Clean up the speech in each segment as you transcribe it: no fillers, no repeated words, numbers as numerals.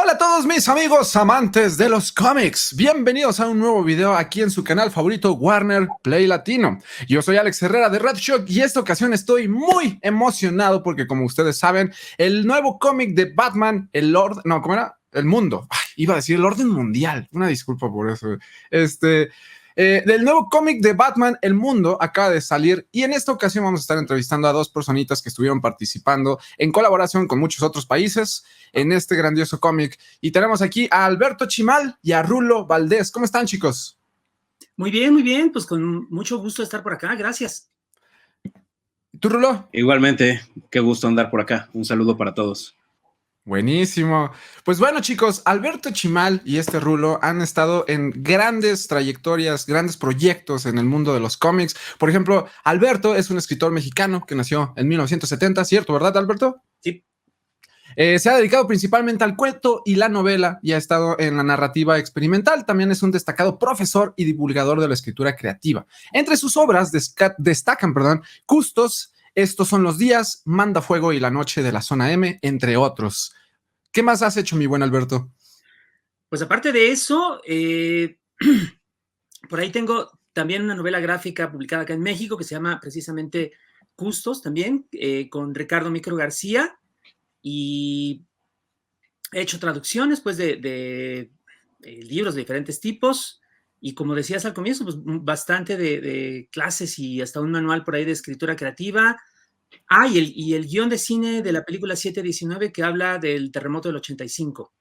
Hola a todos mis amigos amantes de los cómics, bienvenidos a un nuevo video aquí en su canal favorito Warner Play Latino. Yo soy Alex Herrera de Red Shock y esta ocasión estoy muy emocionado porque, como ustedes saben, el nuevo cómic de Batman, el Lord, no, ¿cómo era? El Mundo. Ay, iba a decir el orden mundial, una disculpa por eso. Del nuevo cómic de Batman, El Mundo, acaba de salir y en esta ocasión vamos a estar entrevistando a dos personitas que estuvieron participando en colaboración con muchos otros países en este grandioso cómic. Y tenemos aquí a Alberto Chimal y a Rulo Valdés. ¿Cómo están, chicos? Muy bien, pues con mucho gusto estar por acá, gracias. ¿Tú, Rulo? Igualmente, qué gusto andar por acá. Un saludo para todos. Buenísimo. Pues bueno, chicos, Alberto Chimal y este Rulo han estado en grandes trayectorias, grandes proyectos en el mundo de los cómics. Por ejemplo, Alberto es un escritor mexicano que nació en 1970, ¿cierto? ¿Verdad, Alberto? Sí. Se ha dedicado principalmente al cuento y la novela y ha estado en la narrativa experimental. También es un destacado profesor y divulgador de la escritura creativa. Entre sus obras destacan, Custos, Estos son los días, Manda Fuego y La Noche de la Zona M, entre otros. ¿Qué más has hecho, mi buen Alberto? Pues aparte de eso, por ahí tengo también una novela gráfica publicada acá en México que se llama precisamente Custos también, con Ricardo Micro García, y he hecho traducciones pues de libros de diferentes tipos, y como decías al comienzo, pues bastante de clases y hasta un manual por ahí de escritura creativa. Y el guión de cine de la película 719 que habla del terremoto del 85.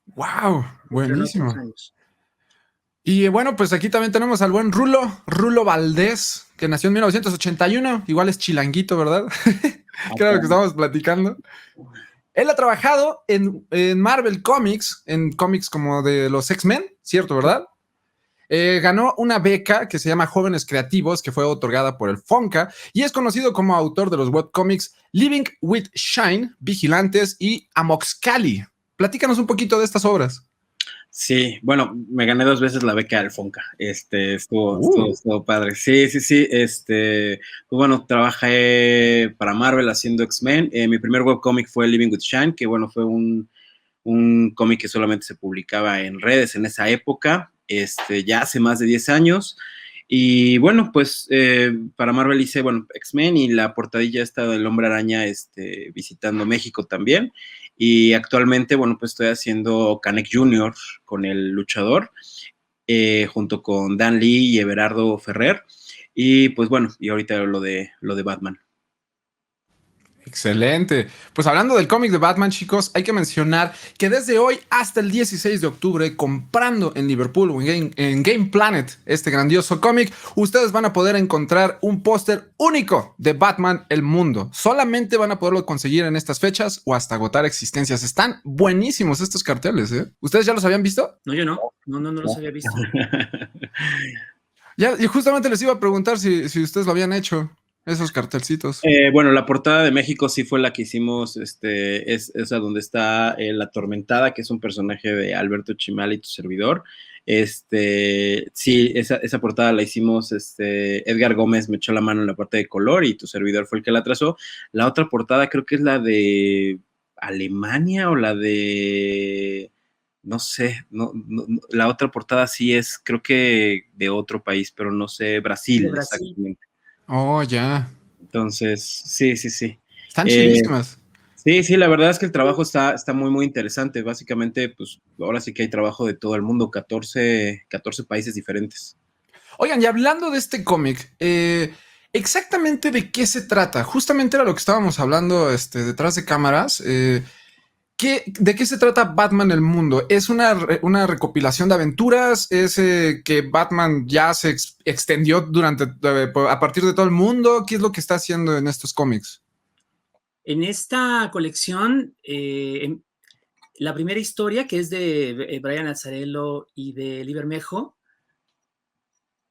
¡Wow! Buenísimo. Años. Y bueno, pues aquí también tenemos al buen Rulo Valdés, que nació en 1981. Igual es chilanguito, ¿verdad? Que era lo que estábamos platicando. Él ha trabajado en Marvel Comics, en cómics como de los X-Men, ¿cierto, verdad? Ganó una beca que se llama Jóvenes Creativos, que fue otorgada por el FONCA, y es conocido como autor de los webcomics Living with Shine, Vigilantes y Amoxcali. Platícanos un poquito de estas obras. Sí, bueno, me gané 2 veces la beca del FONCA. Estuvo padre. Sí. Pues bueno, trabajé para Marvel haciendo X-Men. Mi primer webcomic fue Living with Shine, que bueno, fue un cómic que solamente se publicaba en redes en esa época, ya hace más de 10 años. Y bueno, pues para Marvel hice, bueno, X-Men y la portadilla está del Hombre Araña visitando México también. Y actualmente, bueno, pues estoy haciendo Canek Jr. con el luchador, junto con Dan Lee y Everardo Ferrer. Y pues bueno, y ahorita lo de Batman. Excelente. Pues hablando del cómic de Batman, chicos, hay que mencionar que desde hoy hasta el 16 de octubre, comprando en Liverpool o en Game Planet este grandioso cómic, ustedes van a poder encontrar un póster único de Batman El Mundo. Solamente van a poderlo conseguir en estas fechas o hasta agotar existencias. Están buenísimos estos carteles, ¿eh? ¿Ustedes ya los habían visto? No, yo no los había visto. Ya, y justamente les iba a preguntar si ustedes lo habían hecho. Esos cartelcitos. Bueno, la portada de México sí fue la que hicimos, es esa donde está La Atormentada, que es un personaje de Alberto Chimal y tu servidor. Sí, esa portada la hicimos, Edgar Gómez me echó la mano en la parte de color y tu servidor fue el que la trazó. La otra portada creo que es la de Alemania o la de... No sé, la otra portada sí es, creo que de otro país, pero no sé, Brasil, De Brasil. exactamente. Oh, ya. Entonces, sí. Están chidísimas. Sí, la verdad es que el trabajo está muy interesante. Básicamente, pues ahora sí que hay trabajo de todo el mundo, 14 países diferentes. Oigan, y hablando de este cómic, exactamente de qué se trata. Justamente era lo que estábamos hablando detrás de cámaras. ¿De qué se trata Batman el Mundo? ¿Es una recopilación de aventuras? ¿Es que Batman ya se extendió a partir de todo el mundo? ¿Qué es lo que está haciendo en estos cómics? En esta colección, la primera historia, que es de Brian Azzarello y de Lee Bermejo,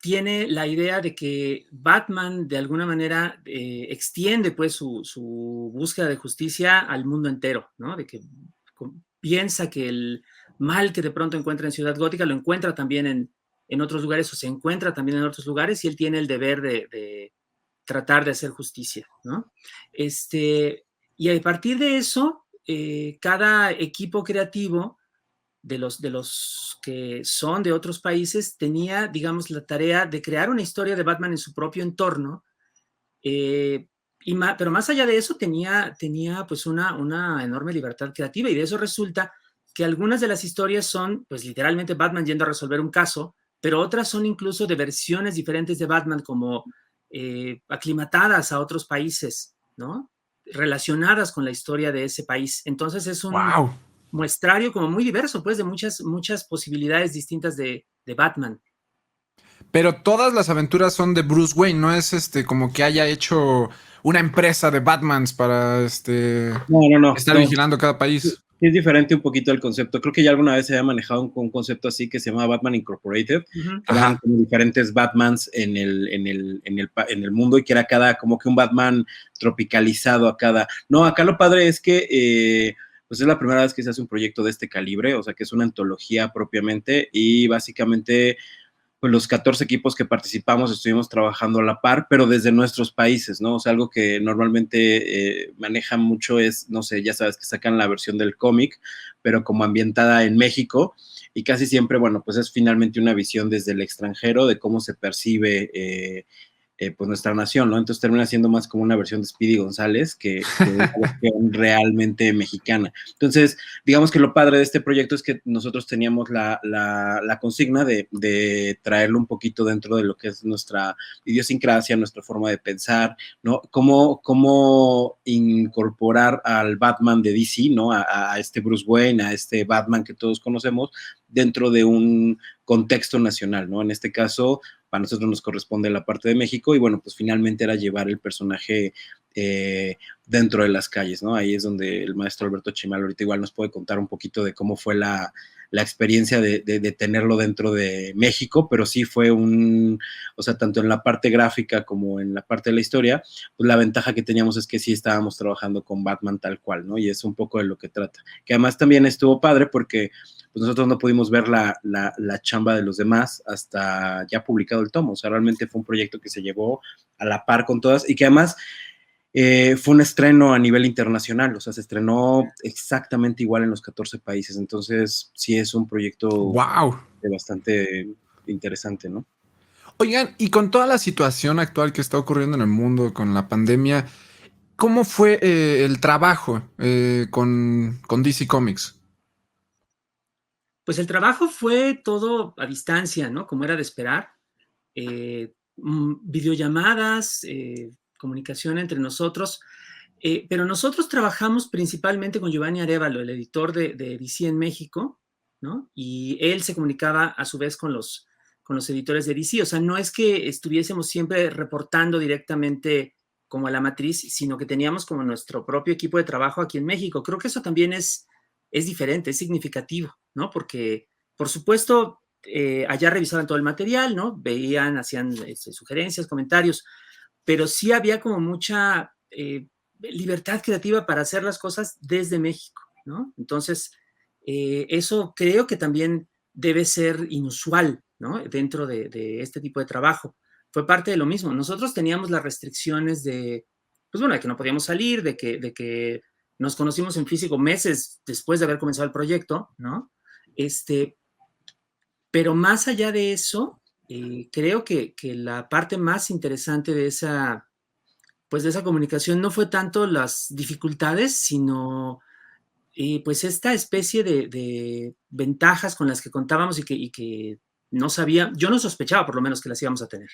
tiene la idea de que Batman de alguna manera extiende pues su búsqueda de justicia al mundo entero, ¿no? De que piensa que el mal que de pronto encuentra en Ciudad Gótica lo encuentra también en otros lugares o se encuentra también en otros lugares y él tiene el deber de tratar de hacer justicia, ¿no? Y a partir de eso cada equipo creativo de los que son de otros países tenía, digamos, la tarea de crear una historia de Batman en su propio entorno, pero más allá de eso tenía pues una enorme libertad creativa, y de eso resulta que algunas de las historias son pues literalmente Batman yendo a resolver un caso, pero otras son incluso de versiones diferentes de Batman, como aclimatadas a otros países, ¿no? Relacionadas con la historia de ese país. Entonces es un muestrario como muy diverso, pues, de muchas posibilidades distintas de Batman. Pero todas las aventuras son de Bruce Wayne, no es como que haya hecho una empresa de Batmans para estar vigilando cada país. Es diferente un poquito el concepto. Creo que ya alguna vez se había manejado un concepto así que se llama Batman Incorporated, que eran como diferentes Batmans en el mundo, y que era cada como que un Batman tropicalizado a cada. No, acá lo padre es que pues es la primera vez que se hace un proyecto de este calibre, o sea que es una antología propiamente, y básicamente pues los 14 equipos que participamos estuvimos trabajando a la par, pero desde nuestros países, ¿no? O sea, algo que normalmente manejan mucho es, no sé, ya sabes que sacan la versión del cómic, pero como ambientada en México, y casi siempre, bueno, pues es finalmente una visión desde el extranjero de cómo se percibe pues nuestra nación, ¿no? Entonces termina siendo más como una versión de Speedy González que una versión realmente mexicana. Entonces, digamos que lo padre de este proyecto es que nosotros teníamos la consigna de traerlo un poquito dentro de lo que es nuestra idiosincrasia, nuestra forma de pensar, ¿no? Cómo incorporar al Batman de DC, ¿no? A este Bruce Wayne, a este Batman que todos conocemos, dentro de un contexto nacional, ¿no? En este caso, a nosotros nos corresponde la parte de México, y bueno, pues finalmente era llevar el personaje dentro de las calles, ¿no? Ahí es donde el maestro Alberto Chimal ahorita igual nos puede contar un poquito de cómo fue la experiencia de tenerlo dentro de México, pero sí fue o sea, tanto en la parte gráfica como en la parte de la historia, pues la ventaja que teníamos es que sí estábamos trabajando con Batman tal cual, ¿no? Y es un poco de lo que trata. Que además también estuvo padre porque pues nosotros no pudimos ver la chamba de los demás hasta ya publicado el tomo. O sea, realmente fue un proyecto que se llevó a la par con todas, y que además fue un estreno a nivel internacional. O sea, se estrenó exactamente igual en los 14 países. Entonces, sí es un proyecto bastante interesante, ¿no? Oigan, y con toda la situación actual que está ocurriendo en el mundo con la pandemia, ¿cómo fue el trabajo con DC Comics? Pues el trabajo fue todo a distancia, ¿no? Como era de esperar. Videollamadas, comunicación entre nosotros. Pero nosotros trabajamos principalmente con Giovanni Arévalo, el editor de DC en México, ¿no? Y él se comunicaba a su vez con los editores de DC. O sea, no es que estuviésemos siempre reportando directamente como a la matriz, sino que teníamos como nuestro propio equipo de trabajo aquí en México. Creo que eso también es diferente, es significativo, ¿no? Porque, por supuesto, allá revisaban todo el material, ¿no? Veían, hacían sugerencias, comentarios, pero sí había como mucha libertad creativa para hacer las cosas desde México, ¿no? Entonces, eso creo que también debe ser inusual, ¿no? Dentro de este tipo de trabajo. Fue parte de lo mismo. Nosotros teníamos las restricciones de, pues bueno, de que no podíamos salir, de que nos conocimos en físico meses después de haber comenzado el proyecto, ¿no? Pero más allá de eso, creo que la parte más interesante de esa comunicación no fue tanto las dificultades, sino pues esta especie de ventajas con las que contábamos y que no sabía, yo no sospechaba por lo menos que las íbamos a tener.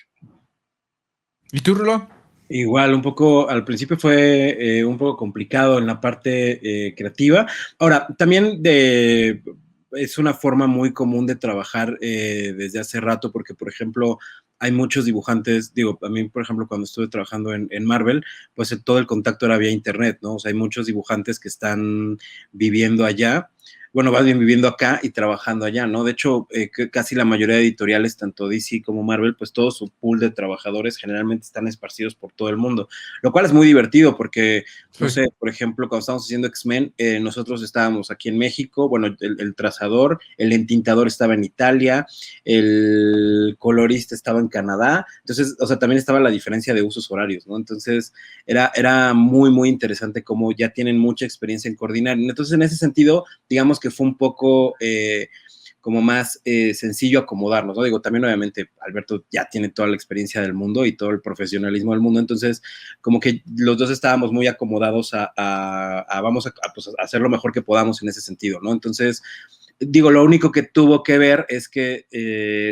¿Y tú, Rulo? Igual, un poco, al principio fue un poco complicado en la parte creativa. Ahora, también es una forma muy común de trabajar desde hace rato, porque, por ejemplo, hay muchos dibujantes, digo, a mí, por ejemplo, cuando estuve trabajando en Marvel, pues todo el contacto era vía internet, ¿no? O sea, hay muchos dibujantes que están viviendo allá. bueno, vas bien viviendo acá y trabajando allá, ¿no? De hecho, casi la mayoría de editoriales, tanto DC como Marvel, pues todo su pool de trabajadores generalmente están esparcidos por todo el mundo, lo cual es muy divertido porque, no sé, por ejemplo, cuando estábamos haciendo X-Men, nosotros estábamos aquí en México, bueno, el trazador, el entintador estaba en Italia, el colorista estaba en Canadá, entonces, o sea, también estaba la diferencia de usos horarios, ¿no? Entonces, era muy, muy interesante cómo ya tienen mucha experiencia en coordinar. Entonces, en ese sentido, digamos que fue un poco como más sencillo acomodarnos, ¿no? Digo, también obviamente Alberto ya tiene toda la experiencia del mundo y todo el profesionalismo del mundo, entonces como que los dos estábamos muy acomodados vamos pues, a hacer lo mejor que podamos en ese sentido, ¿no? Entonces, digo, lo único que tuvo que ver es que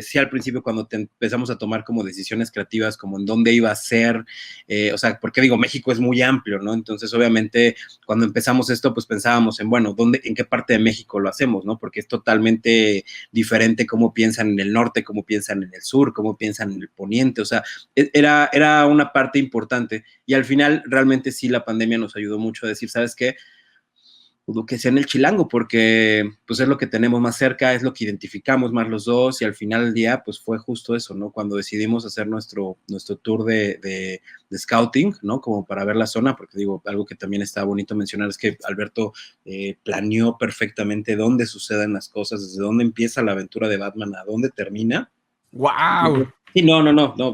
sí al principio cuando empezamos a tomar como decisiones creativas, como en dónde iba a ser, o sea, porque digo, México es muy amplio, ¿no? Entonces, obviamente, cuando empezamos esto, pues pensábamos en, bueno, en qué parte de México lo hacemos, ¿no? Porque es totalmente diferente cómo piensan en el norte, cómo piensan en el sur, cómo piensan en el poniente, o sea, era una parte importante y al final realmente sí la pandemia nos ayudó mucho a decir, ¿sabes qué? Lo que sea en el Chilango, porque pues es lo que tenemos más cerca, es lo que identificamos más los dos y al final del día pues fue justo eso, ¿no? Cuando decidimos hacer nuestro tour de scouting, ¿no? Como para ver la zona, porque digo, algo que también está bonito mencionar es que Alberto planeó perfectamente dónde suceden las cosas, desde dónde empieza la aventura de Batman a dónde termina. ¡Wow! Sí, no,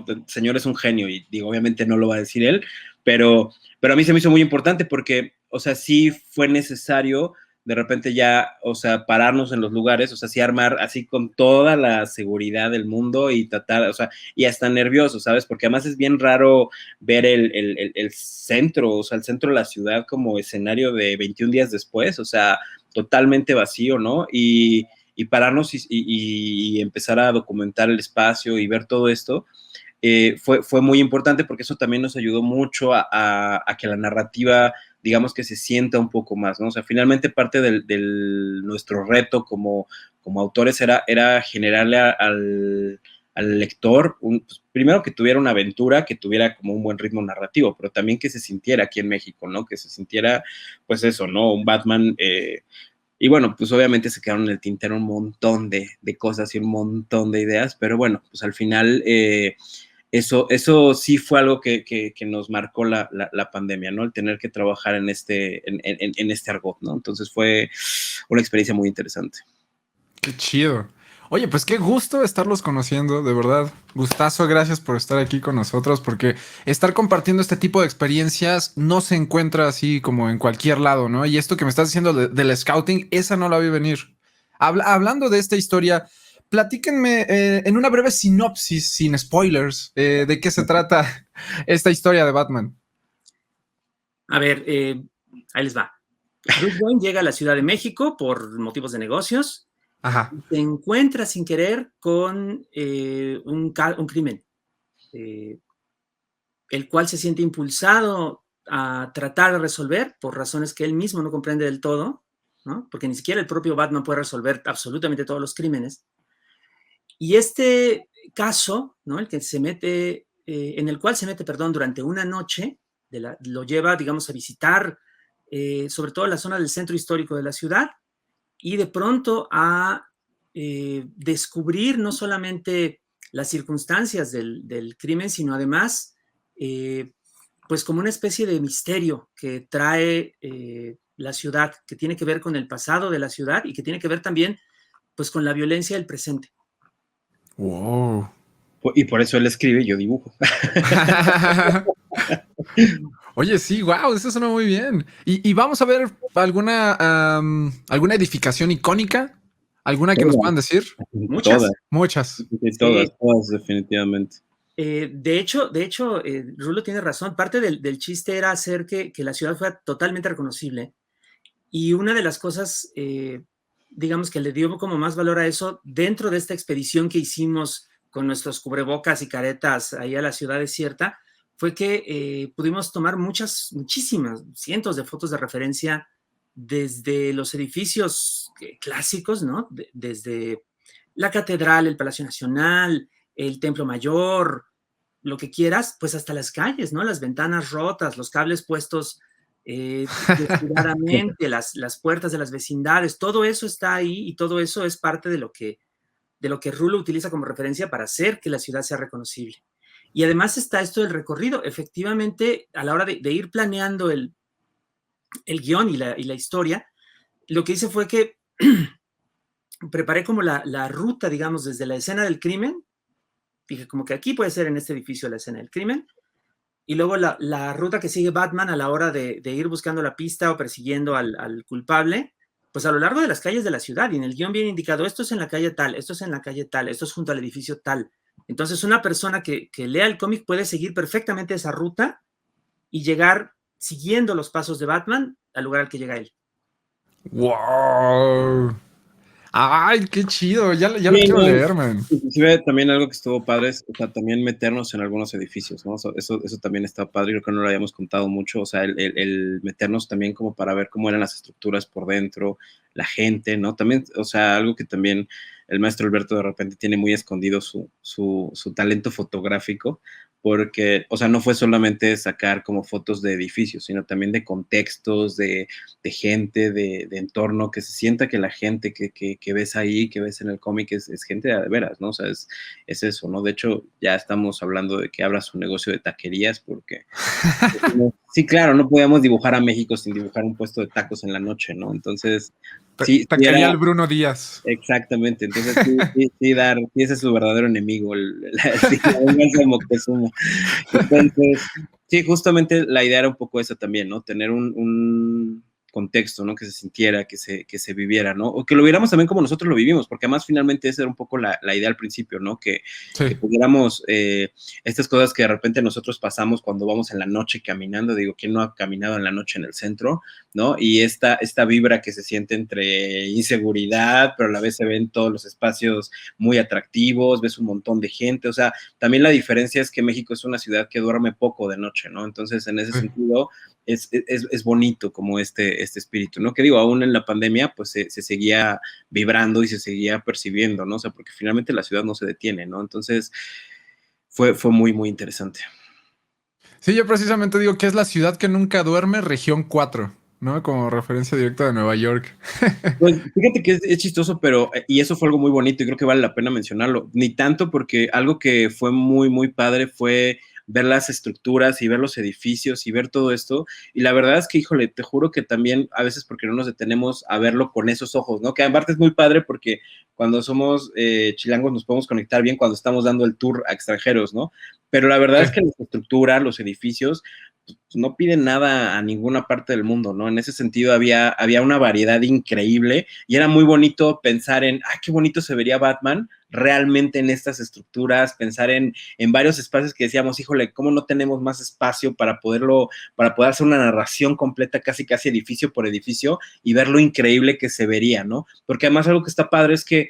el señor es un genio y digo, obviamente no lo va a decir él, pero a mí se me hizo muy importante porque, o sea, sí fue necesario de repente ya, o sea, pararnos en los lugares, o sea, sí armar así con toda la seguridad del mundo y tratar, o sea, y hasta nervioso, ¿sabes? Porque además es bien raro ver el centro, o sea, el centro de la ciudad como escenario de 21 días después, o sea, totalmente vacío, ¿no? Y pararnos y empezar a documentar el espacio y ver todo esto, fue muy importante porque eso también nos ayudó mucho a que la narrativa, digamos que se sienta un poco más, ¿no? O sea, finalmente parte del nuestro reto como autores era generarle al lector, pues, primero que tuviera una aventura, que tuviera como un buen ritmo narrativo, pero también que se sintiera aquí en México, ¿no? Que se sintiera, pues eso, ¿no? Un Batman y bueno, pues obviamente se quedaron en el tintero un montón de cosas y un montón de ideas, pero bueno, pues al final eso sí fue algo que nos marcó la pandemia, ¿no? El tener que trabajar en este argot, ¿no? Entonces fue una experiencia muy interesante. Qué chido. Oye, pues qué gusto estarlos conociendo, de verdad. Gustazo, gracias por estar aquí con nosotros, porque estar compartiendo este tipo de experiencias no se encuentra así como en cualquier lado, ¿no? Y esto que me estás diciendo del scouting, esa no la vi venir. Hablando de esta historia, platíquenme en una breve sinopsis, sin spoilers, de qué se trata esta historia de Batman. A ver, ahí les va. Bruce Wayne llega a la Ciudad de México por motivos de negocios. Ajá. Se encuentra sin querer con un crimen, el cual se siente impulsado a tratar de resolver por razones que él mismo no comprende del todo, ¿no? Porque ni siquiera el propio Batman puede resolver absolutamente todos los crímenes. Y este caso, ¿no? El que se mete, en el cual se mete, perdón, durante una noche, lo lleva, digamos, a visitar sobre todo la zona del centro histórico de la ciudad y de pronto a descubrir no solamente las circunstancias del crimen, sino además, pues como una especie de misterio que trae la ciudad, que tiene que ver con el pasado de la ciudad y que tiene que ver también, pues, con la violencia del presente. Wow. Y por eso él escribe y yo dibujo. Oye, sí, wow, eso suena muy bien. Y vamos a ver alguna edificación icónica, alguna que nos puedan decir. Muchas. Muchas. Sí, todas, definitivamente. De hecho, Rulo tiene razón. Parte del chiste era hacer que la ciudad fuera totalmente reconocible. Y una de las cosas, digamos, que le dio como más valor a eso dentro de esta expedición que hicimos con nuestros cubrebocas y caretas ahí a la ciudad desierta, fue que pudimos tomar muchísimas, cientos de fotos de referencia desde los edificios clásicos, ¿no? Desde la catedral, el Palacio Nacional, el Templo Mayor, lo que quieras, pues hasta las calles, ¿no? Las ventanas rotas, los cables puestos descuidadamente, las puertas de las vecindades, todo eso está ahí y todo eso es parte de lo que Rulo utiliza como referencia para hacer que la ciudad sea reconocible. Y además está esto del recorrido. Efectivamente, a la hora de ir planeando el guión y la historia, lo que hice fue que preparé como la ruta, digamos, desde la escena del crimen. Dije como que aquí puede ser en este edificio la escena del crimen. Y luego la ruta que sigue Batman a la hora de ir buscando la pista o persiguiendo al culpable, pues a lo largo de las calles de la ciudad. Y en el guión viene indicado, esto es en la calle tal, esto es en la calle tal, esto es junto al edificio tal. Entonces una persona que lea el cómic puede seguir perfectamente esa ruta y llegar siguiendo los pasos de Batman al lugar al que llega él. ¡Wow! ¡Ay, qué chido! Ya lo Sí, quiero no, leer, man. inclusive también algo que estuvo padre es, o sea, también meternos en algunos edificios, ¿no? Eso también está padre, creo que no lo habíamos contado mucho, o sea, el meternos también como para ver cómo eran las estructuras por dentro, la gente, ¿no? También, o sea, algo que también el maestro Alberto de repente tiene muy escondido su talento fotográfico, porque, o sea, no fue solamente sacar como fotos de edificios, sino también de contextos, de gente, de entorno, que se sienta que la gente que ves ahí, que ves en el cómic es gente de veras, ¿no? O sea, es eso, ¿no? De hecho, ya estamos hablando de que abra su negocio de taquerías porque, sí, claro, no podíamos dibujar a México sin dibujar un puesto de tacos en la noche, ¿no? Entonces, sí era Taquería el Bruno Díaz. exactamente, entonces sí, ese es su verdadero enemigo, la venganza de Moctezuma. Entonces, sí, justamente la idea era un poco esa también, ¿no? Tener un contexto, ¿no? Que se sintiera, que se viviera, ¿no? O que lo viéramos también como nosotros lo vivimos, porque además finalmente esa era un poco la idea al principio, ¿no? Que pudiéramos estas cosas que de repente nosotros pasamos cuando vamos en la noche caminando, digo, ¿quién no ha caminado en la noche en el centro, ¿no? Y esta vibra que se siente entre inseguridad, pero a la vez se ven todos los espacios muy atractivos, ves un montón de gente, o sea, también la diferencia es que México es una ciudad que duerme poco de noche, ¿no? Entonces, en ese sentido, es bonito como este espíritu, ¿no? Que digo, aún en la pandemia, pues se seguía vibrando y se seguía percibiendo, ¿no? O sea, porque finalmente la ciudad no se detiene, ¿no? Entonces, fue muy, muy interesante. Sí, yo precisamente digo que es la ciudad que nunca duerme, región 4, ¿no? Como referencia directa de Nueva York. Pues fíjate que es chistoso, pero, y eso fue algo muy bonito y creo que vale la pena mencionarlo. Ni tanto porque algo que fue muy, muy padre fue ver las estructuras y ver los edificios y ver todo esto. Y la verdad es que, híjole, te juro que también a veces porque no nos detenemos a verlo con esos ojos, ¿no? Que aparte es muy padre porque cuando somos chilangos nos podemos conectar bien cuando estamos dando el tour a extranjeros, ¿no? Pero la verdad es que las estructuras, los edificios, pues, no piden nada a ninguna parte del mundo, ¿no? En ese sentido había una variedad increíble y era muy bonito pensar en, qué bonito se vería Batman realmente en estas estructuras, pensar en varios espacios que decíamos, híjole, ¿cómo no tenemos más espacio para poder hacer una narración completa casi edificio por edificio y ver lo increíble que se vería, ¿no? Porque además algo que está padre es que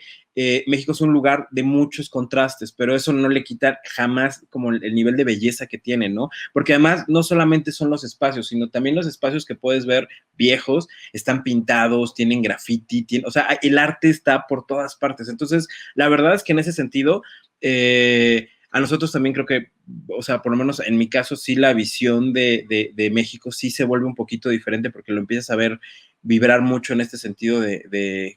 México es un lugar de muchos contrastes, pero eso no le quita jamás como el nivel de belleza que tiene, ¿no? Porque además no solamente son los espacios, sino también los espacios que puedes ver viejos, están pintados, tienen graffiti, o sea, el arte está por todas partes. Entonces, la verdad es que en ese sentido, a nosotros también creo que, o sea, por lo menos en mi caso, sí la visión de México sí se vuelve un poquito diferente porque lo empiezas a ver vibrar mucho en este sentido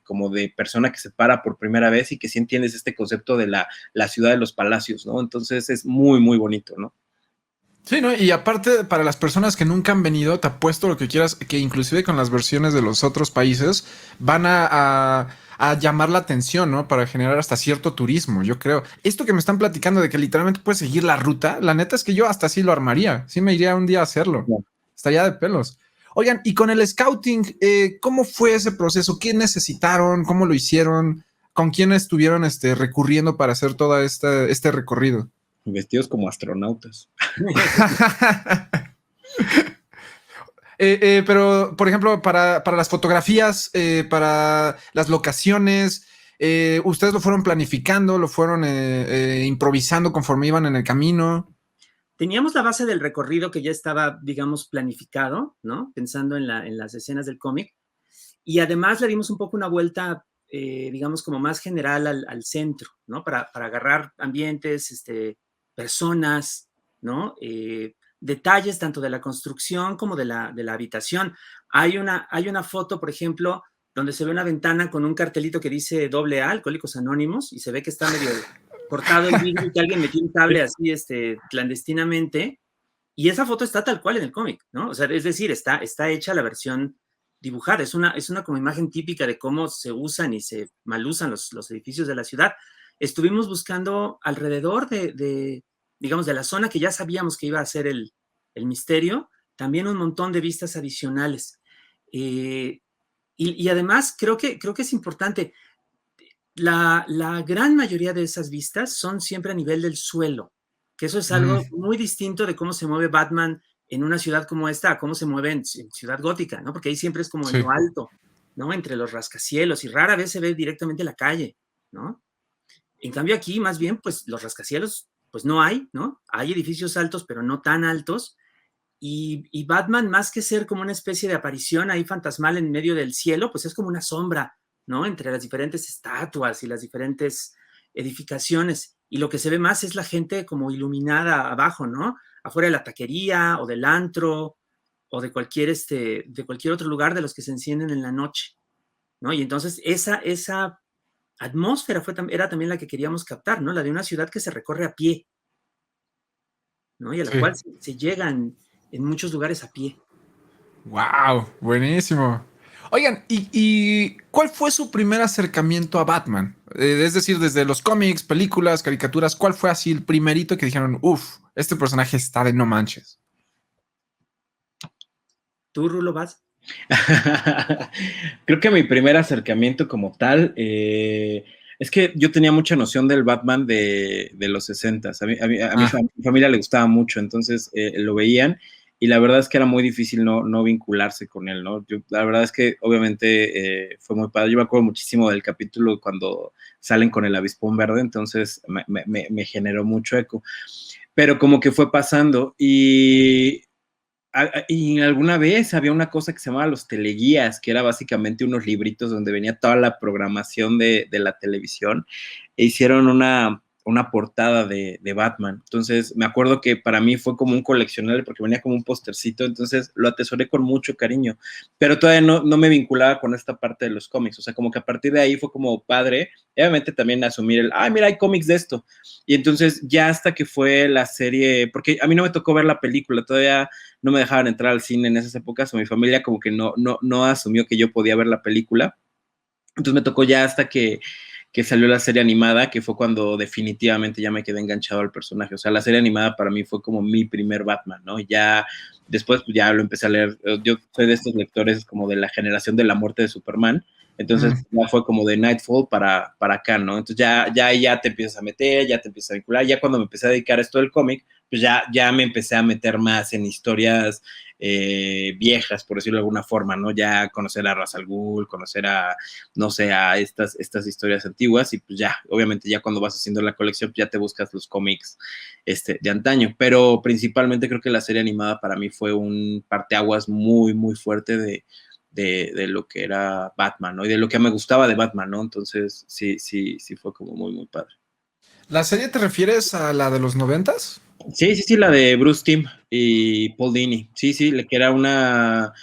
como de persona que se para por primera vez y que sí entiendes este concepto de la ciudad de los palacios, ¿no? Entonces es muy, muy bonito, ¿no? Sí, ¿no? Y aparte, para las personas que nunca han venido, te apuesto lo que quieras, que inclusive con las versiones de los otros países van a llamar la atención, ¿no? Para generar hasta cierto turismo, yo creo. Esto que me están platicando de que literalmente puedes seguir la ruta, la neta es que yo hasta sí lo armaría. Sí me iría un día a hacerlo. No. Estaría de pelos. Oigan, y con el scouting, ¿cómo fue ese proceso? ¿Qué necesitaron? ¿Cómo lo hicieron? ¿Con quién estuvieron recurriendo para hacer todo este recorrido? Vestidos como astronautas. Pero, por ejemplo, para las fotografías, para las locaciones, ¿ustedes lo fueron planificando, lo fueron improvisando conforme iban en el camino? Teníamos la base del recorrido que ya estaba, digamos, planificado, ¿no? Pensando en las escenas del cómic. Y además le dimos un poco una vuelta, digamos, como más general al centro, ¿no? Para agarrar ambientes, personas, ¿no? detalles tanto de la construcción como de la habitación. Hay una foto, por ejemplo, donde se ve una ventana con un cartelito que dice AA, Alcohólicos Anónimos, y se ve que está medio cortado el vidrio y que alguien metió un cable así clandestinamente, y esa foto está tal cual en el cómic, ¿no? O sea, es decir, está hecha la versión dibujada, es una como imagen típica de cómo se usan y se malusan los edificios de la ciudad. Estuvimos buscando alrededor digamos, de la zona que ya sabíamos que iba a ser el misterio, también un montón de vistas adicionales. Y además, creo que es importante, la gran mayoría de esas vistas son siempre a nivel del suelo, que eso es algo muy distinto de cómo se mueve Batman en una ciudad como esta, a cómo se mueve en Ciudad Gótica, ¿no? Porque ahí siempre es como en lo alto, ¿no? Entre los rascacielos, y rara vez se ve directamente la calle, ¿no? En cambio aquí, más bien, pues los rascacielos, pues no hay, ¿no? Hay edificios altos, pero no tan altos, y Batman, más que ser como una especie de aparición ahí fantasmal en medio del cielo, pues es como una sombra, ¿no? Entre las diferentes estatuas y las diferentes edificaciones. Y lo que se ve más es la gente como iluminada abajo, ¿no? Afuera de la taquería o del antro o de cualquier otro lugar de los que se encienden en la noche, ¿no? Y entonces esa atmósfera era también la que queríamos captar, ¿no? La de una ciudad que se recorre a pie, ¿no? Y a la cual se llegan en muchos lugares a pie. Wow, buenísimo. Oigan, ¿y cuál fue su primer acercamiento a Batman? Es decir, desde los cómics, películas, caricaturas, ¿cuál fue así el primerito que dijeron, uff, este personaje está de no manches? ¿Tú, Rulo, vas? Creo que mi primer acercamiento como tal, es que yo tenía mucha noción del Batman de los 60s. A mi familia le gustaba mucho, entonces lo veían, y la verdad es que era muy difícil no vincularse con él, ¿no? La verdad es que obviamente fue muy padre. Yo me acuerdo muchísimo del capítulo cuando salen con el avispón verde, entonces me generó mucho eco. Pero como que fue pasando, y alguna vez había una cosa que se llamaba los teleguías, que era básicamente unos libritos donde venía toda la programación de la televisión, e hicieron una portada de Batman. Entonces me acuerdo que para mí fue como un coleccionable porque venía como un postercito, entonces lo atesoré con mucho cariño, pero todavía no me vinculaba con esta parte de los cómics. O sea, como que a partir de ahí fue como padre, obviamente también asumir mira, hay cómics de esto. Y entonces ya hasta que fue la serie, porque a mí no me tocó ver la película, todavía no me dejaban entrar al cine en esas épocas, o mi familia como que no asumió que yo podía ver la película. Entonces me tocó ya hasta que salió la serie animada, que fue cuando definitivamente ya me quedé enganchado al personaje. O sea, la serie animada para mí fue como mi primer Batman, ¿no? Y ya después pues ya lo empecé a leer. Yo soy de estos lectores como de la generación de la muerte de Superman, entonces ya fue como de Nightfall para acá, ¿no? Entonces ya te empiezas a meter, ya te empiezas a vincular. Ya cuando me empecé a dedicar a esto del cómic, pues ya me empecé a meter más en historias viejas, por decirlo de alguna forma, ¿no? Ya conocer a Ra's al Ghul, conocer no sé, a estas historias antiguas, y pues ya, obviamente ya cuando vas haciendo la colección, pues ya te buscas los cómics de antaño, pero principalmente creo que la serie animada para mí fue un parteaguas muy, muy fuerte de lo que era Batman, ¿no? Y de lo que me gustaba de Batman, ¿no? Entonces sí fue como muy, muy padre. ¿La serie te refieres a la de los 90s? Sí, la de Bruce Timm y Paul Dini. Sí, que era una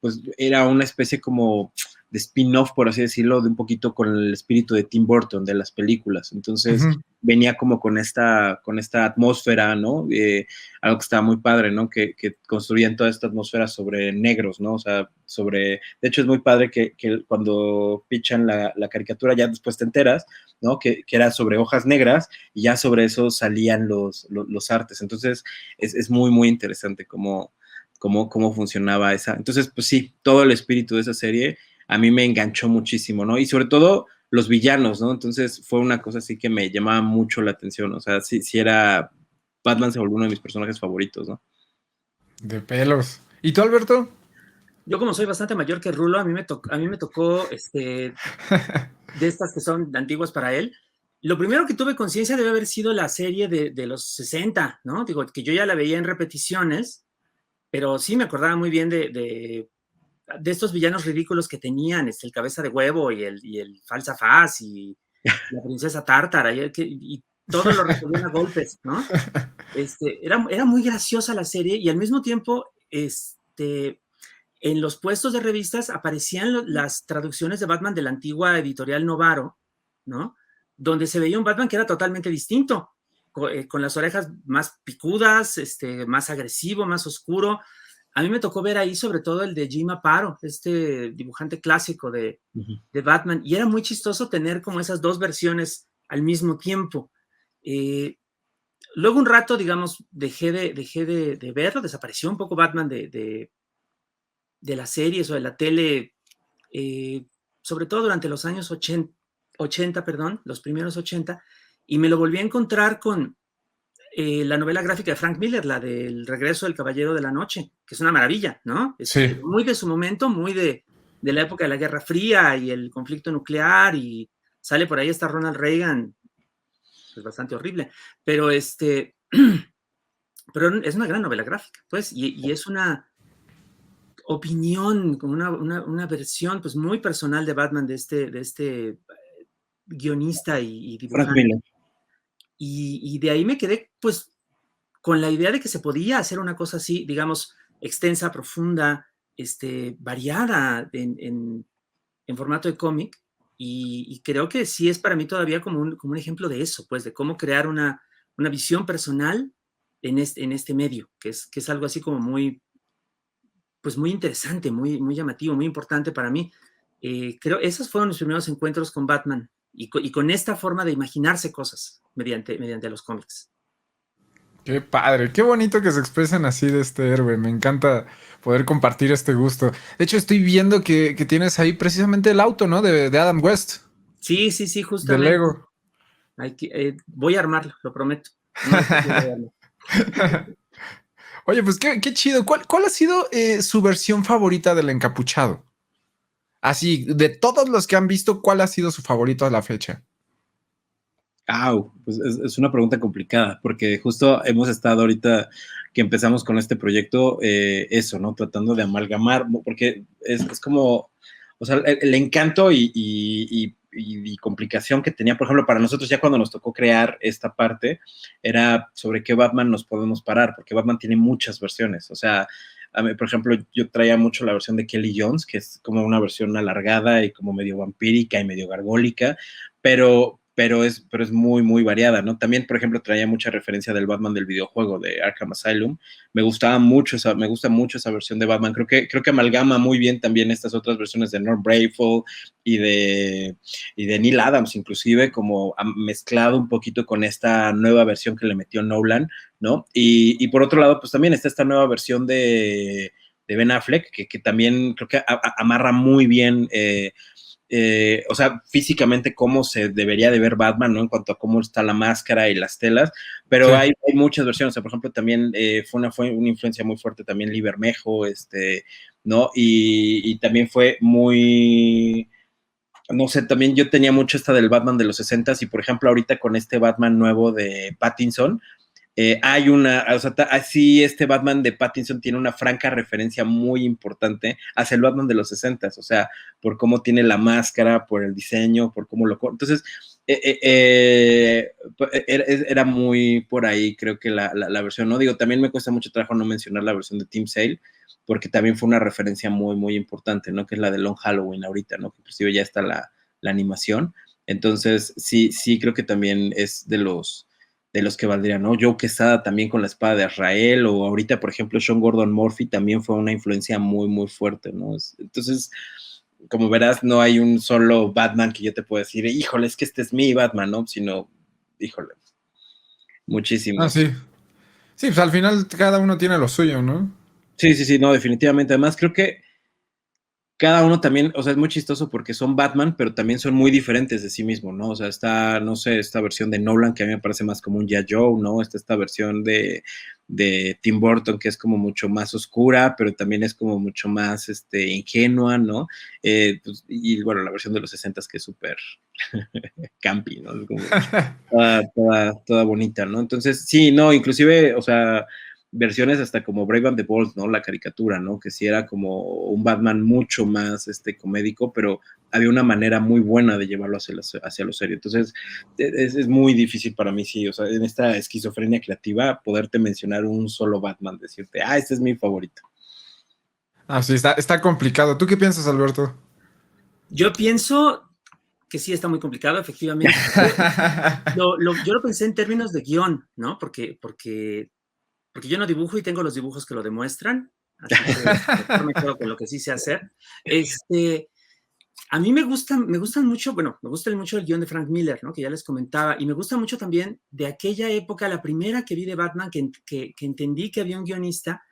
pues era una especie como de spin-off, por así decirlo, de un poquito con el espíritu de Tim Burton, de las películas. Entonces venía como con esta atmósfera, ¿no? Algo que estaba muy padre, ¿no? Que construían toda esta atmósfera sobre negros, ¿no? O sea, de hecho es muy padre que cuando pichan la caricatura ya después te enteras, ¿no? Que era sobre hojas negras, y ya sobre eso salían los artes. Entonces es muy, muy interesante cómo funcionaba esa. Entonces, pues sí, todo el espíritu de esa serie a mí me enganchó muchísimo, ¿no? Y sobre todo los villanos, ¿no? Entonces fue una cosa así que me llamaba mucho la atención. O sea, sí era, Batman se volvió uno de mis personajes favoritos, ¿no? De pelos. ¿Y tú, Alberto? Yo, como soy bastante mayor que Rulo, a mí me tocó de estas que son antiguas para él. Lo primero que tuve conciencia debe haber sido la serie de los 60, ¿no? Digo, que yo ya la veía en repeticiones, pero sí me acordaba muy bien de estos villanos ridículos que tenían, el cabeza de huevo y el falsa faz y la princesa tártara, y todo lo resolvían a golpes, ¿no? Era muy graciosa la serie y al mismo tiempo, en los puestos de revistas aparecían las traducciones de Batman de la antigua editorial Novaro, ¿no? Donde se veía un Batman que era totalmente distinto, con las orejas más picudas, más agresivo, más oscuro. A mí me tocó ver ahí sobre todo el de Jim Aparo, este dibujante clásico de Batman, y era muy chistoso tener como esas dos versiones al mismo tiempo. Luego un rato, digamos, dejé de verlo, desapareció un poco Batman de las series o de la tele, sobre todo durante los años 80, perdón, los primeros 80, y me lo volví a encontrar con la novela gráfica de Frank Miller, la del Regreso del Caballero de la Noche, que es una maravilla, ¿no? Sí. Muy de su momento, muy de la época de la Guerra Fría y el conflicto nuclear, y sale por ahí hasta Ronald Reagan, es bastante horrible, pero pero es una gran novela gráfica, pues, y es una opinión, como una versión pues muy personal de Batman, de este guionista y Frank dibujante. Miller. Y de ahí me quedé pues con la idea de que se podía hacer una cosa así, digamos, extensa, profunda, variada en formato de cómic, y creo que sí es para mí todavía como un ejemplo de eso, pues, de cómo crear una visión personal en este medio, que es algo así como muy, pues muy interesante, muy, muy llamativo, muy importante para mí. Creo esos fueron los primeros encuentros con Batman y con esta forma de imaginarse cosas mediante los cómics. Qué padre, qué bonito que se expresen así de este héroe. Me encanta poder compartir este gusto. De hecho, estoy viendo que tienes ahí precisamente el auto, ¿no? De Adam West, Sí, de justamente. Lego. Voy a armarlo, lo prometo. No es posible. Oye, pues qué chido. ¿Cuál ha sido su versión favorita del encapuchado? Así, de todos los que han visto, ¿cuál ha sido su favorito a la fecha? Pues es una pregunta complicada, porque justo hemos estado ahorita que empezamos con este proyecto, eso, ¿no? Tratando de amalgamar, porque es como, o sea, el encanto y complicación que tenía, por ejemplo, para nosotros ya cuando nos tocó crear esta parte, era sobre qué Batman nos podemos parar, porque Batman tiene muchas versiones, o sea, a mí, por ejemplo, yo traía mucho la versión de Kelly Jones, que es como una versión alargada y como medio vampírica y medio gargólica, pero es muy, muy variada, ¿no? También, por ejemplo, traía mucha referencia del Batman del videojuego de Arkham Asylum. Me gusta mucho esa versión de Batman. Creo que amalgama muy bien también estas otras versiones de Norm Brayful y de Neil Adams, inclusive, como mezclado un poquito con esta nueva versión que le metió Nolan, ¿no? Y por otro lado, pues también está esta nueva versión de Ben Affleck, que también creo que amarra muy bien o sea, físicamente cómo se debería de ver Batman, ¿no? En cuanto a cómo está la máscara y las telas, pero sí. hay muchas versiones, o sea, por ejemplo, también fue una influencia muy fuerte también Lee Bermejo, ¿no? Y también fue muy, no sé, también yo tenía mucho esta del Batman de los 60s y, por ejemplo, ahorita con este Batman nuevo de Pattinson, hay una, o sea, así este Batman de Pattinson tiene una franca referencia muy importante hacia el Batman de los 60s, o sea, por cómo tiene la máscara, por el diseño, por cómo lo... Entonces, era muy por ahí, creo que la versión, ¿no? Digo, también me cuesta mucho trabajo no mencionar la versión de Tim Sale, porque también fue una referencia muy, muy importante, ¿no? Que es la de Long Halloween ahorita, ¿no? Que inclusive ya está la animación. Entonces, sí, creo que también es de los que valdrían, ¿no? Joe Quesada también con la espada de Azrael, o ahorita, por ejemplo, Sean Gordon Murphy también fue una influencia muy, muy fuerte, ¿no? Entonces, como verás, no hay un solo Batman que yo te pueda decir, híjole, es que este es mi Batman, ¿no? Sino, híjole, muchísimos. Ah, sí. Sí, pues al final cada uno tiene lo suyo, ¿no? Sí, no, definitivamente. Además, creo que cada uno también, o sea, es muy chistoso porque son Batman, pero también son muy diferentes de sí mismo, ¿no? O sea, está, no sé, esta versión de Nolan que a mí me parece más como un Ya Joe, ¿no? Está esta versión de Tim Burton que es como mucho más oscura, pero también es como mucho más ingenua, ¿no? Pues, y bueno, la versión de los 60s que es súper campi, ¿no? Es como toda bonita, ¿no? Entonces, sí, no, inclusive, o sea, versiones hasta como Brave and the Bold, ¿no? La caricatura, ¿no? Que sí era como un Batman mucho más comédico, pero había una manera muy buena de llevarlo hacia lo serio. Entonces, es muy difícil para mí, sí, o sea, en esta esquizofrenia creativa, poderte mencionar un solo Batman, decirte, este es mi favorito. Sí, está complicado. ¿Tú qué piensas, Alberto? Yo pienso que sí está muy complicado, efectivamente. Yo lo pensé en términos de guión, ¿no? Porque yo no dibujo y tengo los dibujos que lo demuestran, así que mejor me quedo con lo que sí sé hacer. A mí me gusta mucho el guión de Frank Miller, ¿no? Que ya les comentaba, y me gusta mucho también de aquella época, la primera que vi de Batman, que entendí que había un guionista,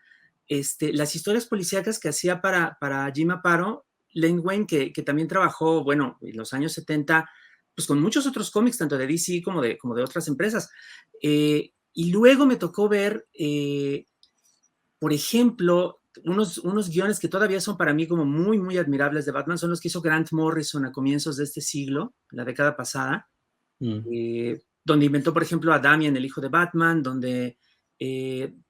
las historias policíacas que hacía para Jim Aparo, Len Wein, que también trabajó, bueno, en los años 70, pues con muchos otros cómics, tanto de DC como de otras empresas. Y luego me tocó ver, por ejemplo, unos guiones que todavía son para mí como muy, muy admirables de Batman, son los que hizo Grant Morrison a comienzos de este siglo, la década pasada, donde inventó, por ejemplo, a Damian, el hijo de Batman, donde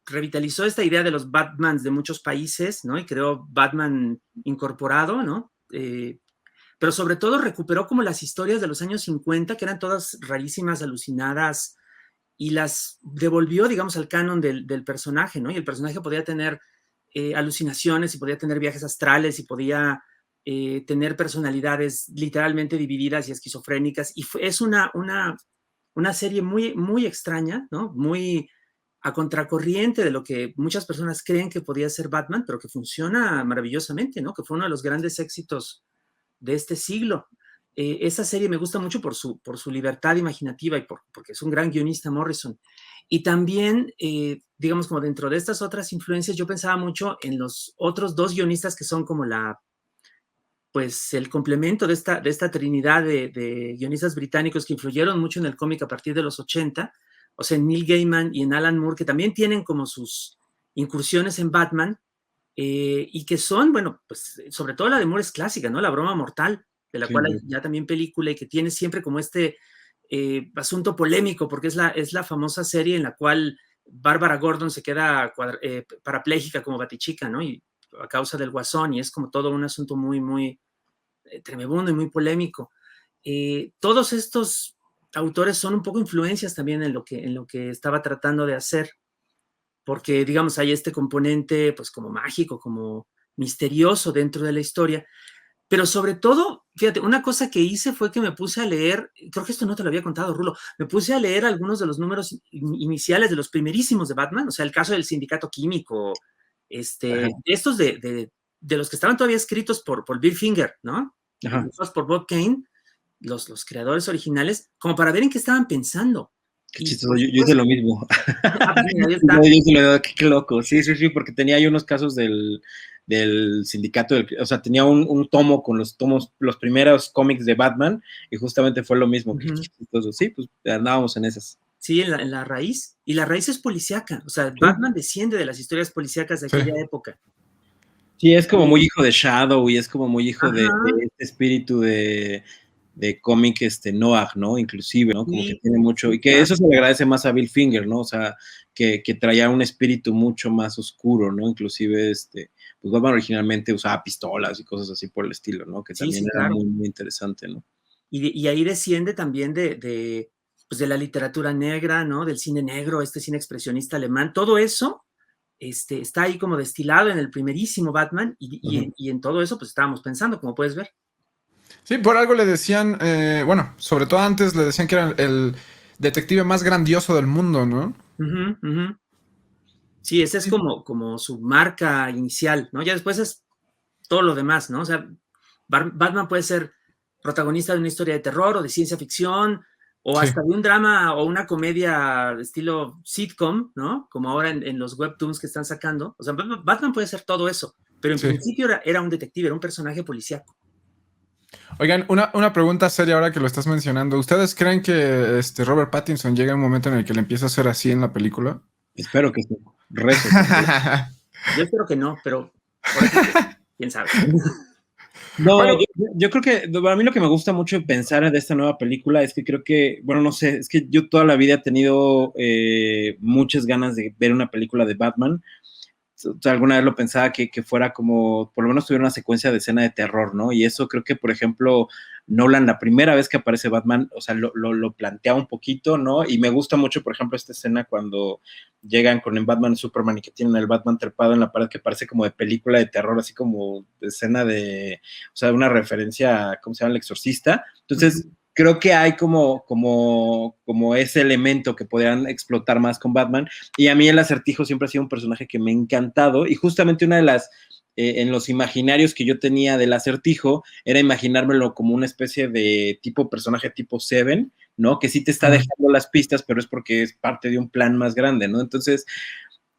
revitalizó esta idea de los Batmans de muchos países, ¿no? Y creó Batman incorporado, ¿no? Pero sobre todo recuperó como las historias de los años 50, que eran todas rarísimas, alucinadas, y las devolvió, digamos, al canon del personaje, ¿no? Y el personaje podía tener alucinaciones, y podía tener viajes astrales, y podía tener personalidades literalmente divididas y esquizofrénicas, y es una serie muy, muy extraña, ¿no? Muy a contracorriente de lo que muchas personas creen que podía ser Batman, pero que funciona maravillosamente, ¿no? Que fue uno de los grandes éxitos de este siglo. Esa serie me gusta mucho por su libertad imaginativa y porque es un gran guionista Morrison. Y también, digamos, como dentro de estas otras influencias, yo pensaba mucho en los otros dos guionistas que son como pues el complemento de esta trinidad de guionistas británicos que influyeron mucho en el cómic a partir de los 80, o sea, en Neil Gaiman y en Alan Moore, que también tienen como sus incursiones en Batman, y que son, bueno, pues sobre todo la de Moore es clásica, ¿no? La broma mortal, de la cual hay ya también película, y que tiene siempre como asunto polémico, porque es la famosa serie en la cual Bárbara Gordon se queda parapléjica como Batichica, ¿no? Y a causa del Guasón, y es como todo un asunto muy, muy tremebundo y muy polémico. Todos estos autores son un poco influencias también en lo que estaba tratando de hacer, porque, digamos, hay este componente, pues, como mágico, como misterioso dentro de la historia. Pero sobre todo, fíjate, una cosa que hice fue que me puse a leer, creo que esto no te lo había contado, Rulo, me puse a leer algunos de los números iniciales de los primerísimos de Batman, o sea, el caso del Sindicato Químico, estos de los que estaban todavía escritos por Bill Finger, ¿no? Por Bob Kane, los creadores originales, como para ver en qué estaban pensando. Qué chistoso, yo hice lo mismo. Yo, qué loco, sí, porque tenía ahí unos casos del sindicato, o sea, tenía un tomo con los primeros cómics de Batman, y justamente fue lo mismo. Qué chistoso, sí, pues andábamos en esas. Sí, en la raíz, y la raíz es policíaca, o sea, Batman desciende de las historias policíacas de aquella época. Sí, es como muy hijo de Shadow, y es como muy hijo de este espíritu de cómic noir, ¿no? Inclusive, ¿no? Como que tiene mucho, y que eso se le agradece más a Bill Finger, ¿no? O sea, que traía un espíritu mucho más oscuro, ¿no? Inclusive, pues Batman originalmente usaba pistolas y cosas así por el estilo, ¿no? Que también era muy, muy interesante, ¿no? Y ahí desciende también pues de la literatura negra, ¿no? Del cine negro, cine expresionista alemán, todo eso está ahí como destilado en el primerísimo Batman, y en todo eso pues estábamos pensando, como puedes ver. Sí, por algo le decían, bueno, sobre todo antes le decían que era el detective más grandioso del mundo, ¿no? Sí, esa es como su marca inicial, ¿no? Ya después es todo lo demás, ¿no? O sea, Batman puede ser protagonista de una historia de terror o de ciencia ficción, o hasta de un drama o una comedia de estilo sitcom, ¿no? Como ahora en los webtoons que están sacando. O sea, Batman puede ser todo eso, pero en principio era un detective, era un personaje policíaco. Oigan, una pregunta seria ahora que lo estás mencionando. ¿Ustedes creen que Robert Pattinson llega a un momento en el que le empieza a hacer así en la película? Espero que sí. Rezo. Yo espero que no, pero quién sabe. No, Yo creo que para mí lo que me gusta mucho pensar de esta nueva película es que creo que, bueno, no sé, es que yo toda la vida he tenido muchas ganas de ver una película de Batman. O sea, alguna vez lo pensaba que fuera como, por lo menos tuviera una secuencia de escena de terror, ¿no? Y eso creo que, por ejemplo, Nolan, la primera vez que aparece Batman, o sea, lo plantea un poquito, ¿no? Y me gusta mucho, por ejemplo, esta escena cuando llegan con el Batman y Superman y que tienen el Batman trepado en la pared que parece como de película de terror, así como de escena de, o sea, una referencia a, ¿cómo se llama? El Exorcista. Entonces, creo que hay como ese elemento que podrían explotar más con Batman. Y a mí el Acertijo siempre ha sido un personaje que me ha encantado. Y justamente una de las, en los imaginarios que yo tenía del Acertijo, era imaginármelo como una especie de tipo personaje tipo Seven, ¿no? Que sí te está dejando las pistas, pero es porque es parte de un plan más grande, ¿no? Entonces,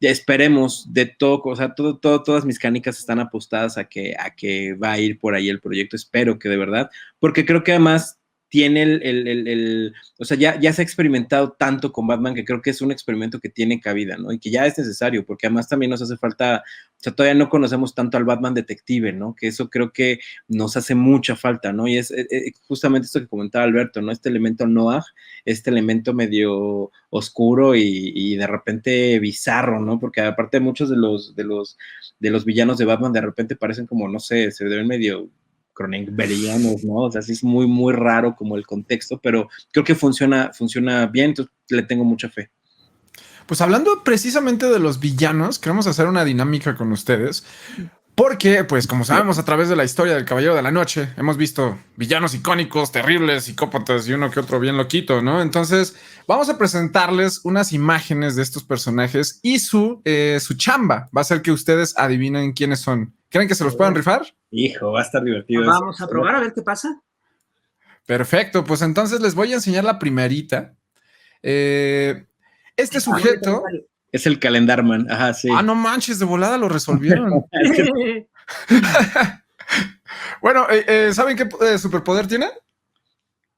esperemos de todo, o sea, todas mis canicas están apostadas a que va a ir por ahí el proyecto, espero que de verdad, porque creo que además tiene o sea, ya se ha experimentado tanto con Batman que creo que es un experimento que tiene cabida, ¿no? Y que ya es necesario, porque además también nos hace falta, o sea, todavía no conocemos tanto al Batman detective, ¿no? Que eso creo que nos hace mucha falta, ¿no? Y es justamente esto que comentaba Alberto, ¿no? Este elemento noir, este elemento medio oscuro y de repente bizarro, ¿no? Porque aparte muchos de los villanos de Batman de repente parecen como, no sé, se ven medio cronenbergianos, ¿no? O sea, sí es muy, muy raro como el contexto, pero creo que funciona bien, entonces le tengo mucha fe. Pues hablando precisamente de los villanos, queremos hacer una dinámica con ustedes. Porque, pues, como sabemos a través de la historia del Caballero de la Noche, hemos visto villanos icónicos, terribles, psicópatas y uno que otro bien loquito, ¿no? Entonces, vamos a presentarles unas imágenes de estos personajes y su chamba va a ser que ustedes adivinen quiénes son. ¿Creen que se los puedan rifar? Hijo, va a estar divertido. Vamos a probar a ver qué pasa. Perfecto, pues entonces les voy a enseñar la primerita. Este sujeto... Es el Calendarman, ajá, sí. Ah, no manches, de volada lo resolvieron. Bueno, ¿saben qué superpoder tiene?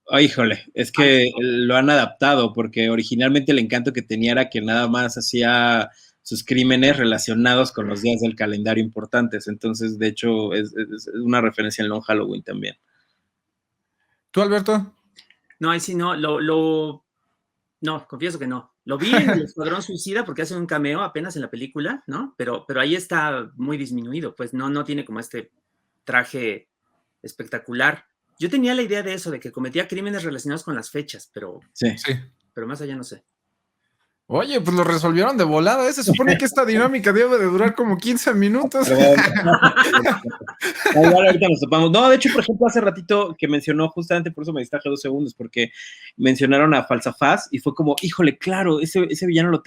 Oh, híjole, es que lo han adaptado porque originalmente el encanto que tenía era que nada más hacía sus crímenes relacionados con los días del calendario importantes. Entonces, de hecho, es una referencia al Long Halloween también. ¿Tú, Alberto? No, ahí sí no, no, confieso que no. Lo vi en el Escuadrón Suicida porque hace un cameo apenas en la película, ¿no? Pero ahí está muy disminuido, pues no tiene como este traje espectacular. Yo tenía la idea de eso, de que cometía crímenes relacionados con las fechas, pero más allá no sé. Oye, pues lo resolvieron de volada. Se supone que esta dinámica debe de durar como 15 minutos. Igual ahorita nos topamos. No, de hecho, por ejemplo, hace ratito que mencionó, justamente por eso me distraje 2 segundos, porque mencionaron a Falsafaz y fue como, híjole, claro, ese villano lo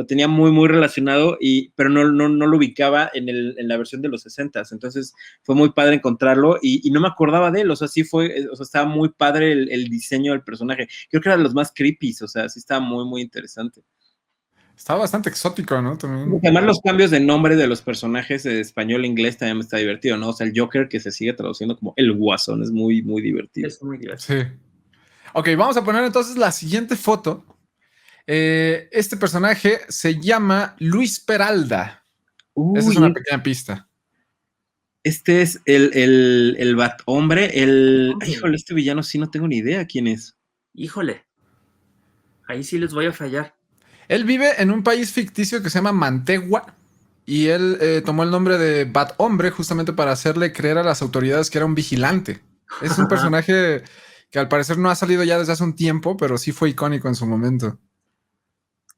tenía muy, muy relacionado, pero no lo ubicaba en la versión de los 60s. Entonces fue muy padre encontrarlo y no me acordaba de él. O sea, sí fue, o sea, estaba muy padre el diseño del personaje. Creo que era de los más creepy, o sea, sí estaba muy, muy interesante. Está bastante exótico, ¿no? También. Además, los cambios de nombre de los personajes de español e inglés también me está divertido, ¿no? O sea, el Joker que se sigue traduciendo como el Guasón es muy, muy divertido. Es muy divertido. Sí. Ok, vamos a poner entonces la siguiente foto. Este personaje se llama Luis Peralda. Esa es una pequeña pista. Este es el Bat-Hombre. Híjole, este villano sí no tengo ni idea quién es. Híjole, ahí sí les voy a fallar. Él vive en un país ficticio que se llama Mantegua y él tomó el nombre de Bat-Hombre justamente para hacerle creer a las autoridades que era un vigilante. Es un personaje que al parecer no ha salido ya desde hace un tiempo, pero sí fue icónico en su momento.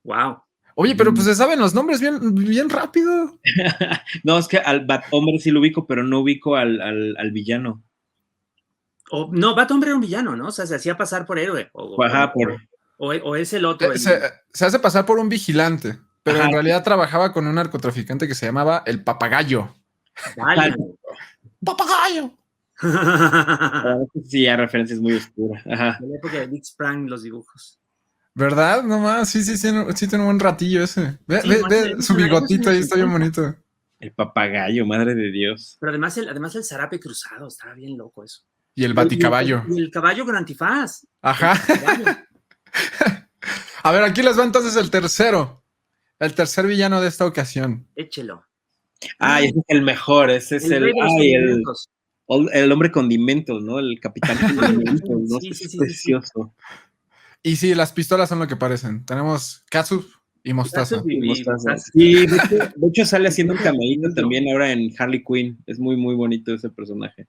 Wow. Oye, pero pues se saben los nombres bien rápido. No, es que al Bat-Hombre sí lo ubico, pero no ubico al villano. No, Bat-Hombre era un villano, ¿no? O sea, se hacía pasar por héroe. O es el otro. Se hace pasar por un vigilante, pero en realidad trabajaba con un narcotraficante que se llamaba el Papagayo. Vale. ¡Papagayo! Sí, hay referencias muy oscuras. Ajá. En la época de Dick Sprang, los dibujos. ¿Verdad? No más, sí tiene un buen ratillo ese. Ve su bigotito ahí, está bien bonito. El Papagayo, madre de Dios. Pero además el zarape cruzado, estaba bien loco eso. Y el baticaballo. Y el caballo con antifaz. Ajá. A ver, aquí les va entonces el tercer villano de esta ocasión. Échelo. Ese es el mejor, ese es el El hombre condimentos, ¿no? El capitán condimentos, ¿no? Sí, Es sí, sí, sí, sí. precioso. Y sí, las pistolas son lo que parecen. Tenemos catsup y mostaza. Catsup y Mostaza. mostaza. Sí, de hecho sale haciendo un Qué cameíto lindo. también ahora en Harley Quinn. Es muy, muy bonito ese personaje.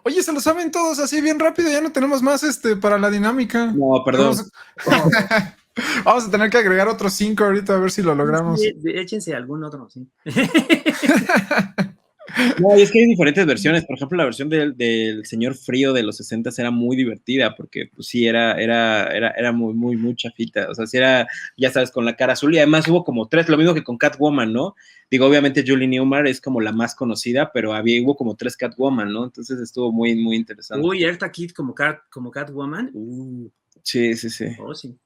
Oye, se lo saben todos así bien rápido, ya no tenemos más para la dinámica. No, perdón. Oh, Vamos a tener que agregar otros 5 ahorita a ver si lo sí, logramos. échense algún otro, sí. No, y es que hay diferentes versiones. Por ejemplo, la versión del Señor Frío de los 60 era muy divertida porque, pues sí, era muy, muy, muy chafita. O sea, sí era, ya sabes, con la cara azul. Y además hubo como 3, lo mismo que con Catwoman, ¿no? Digo, obviamente Julie Newmar es como la más conocida, pero hubo como 3 Catwoman, ¿no? Entonces estuvo muy, muy interesante. Uy, Eartha Kitt como Catwoman. Sí, sí, sí. Oh, sí.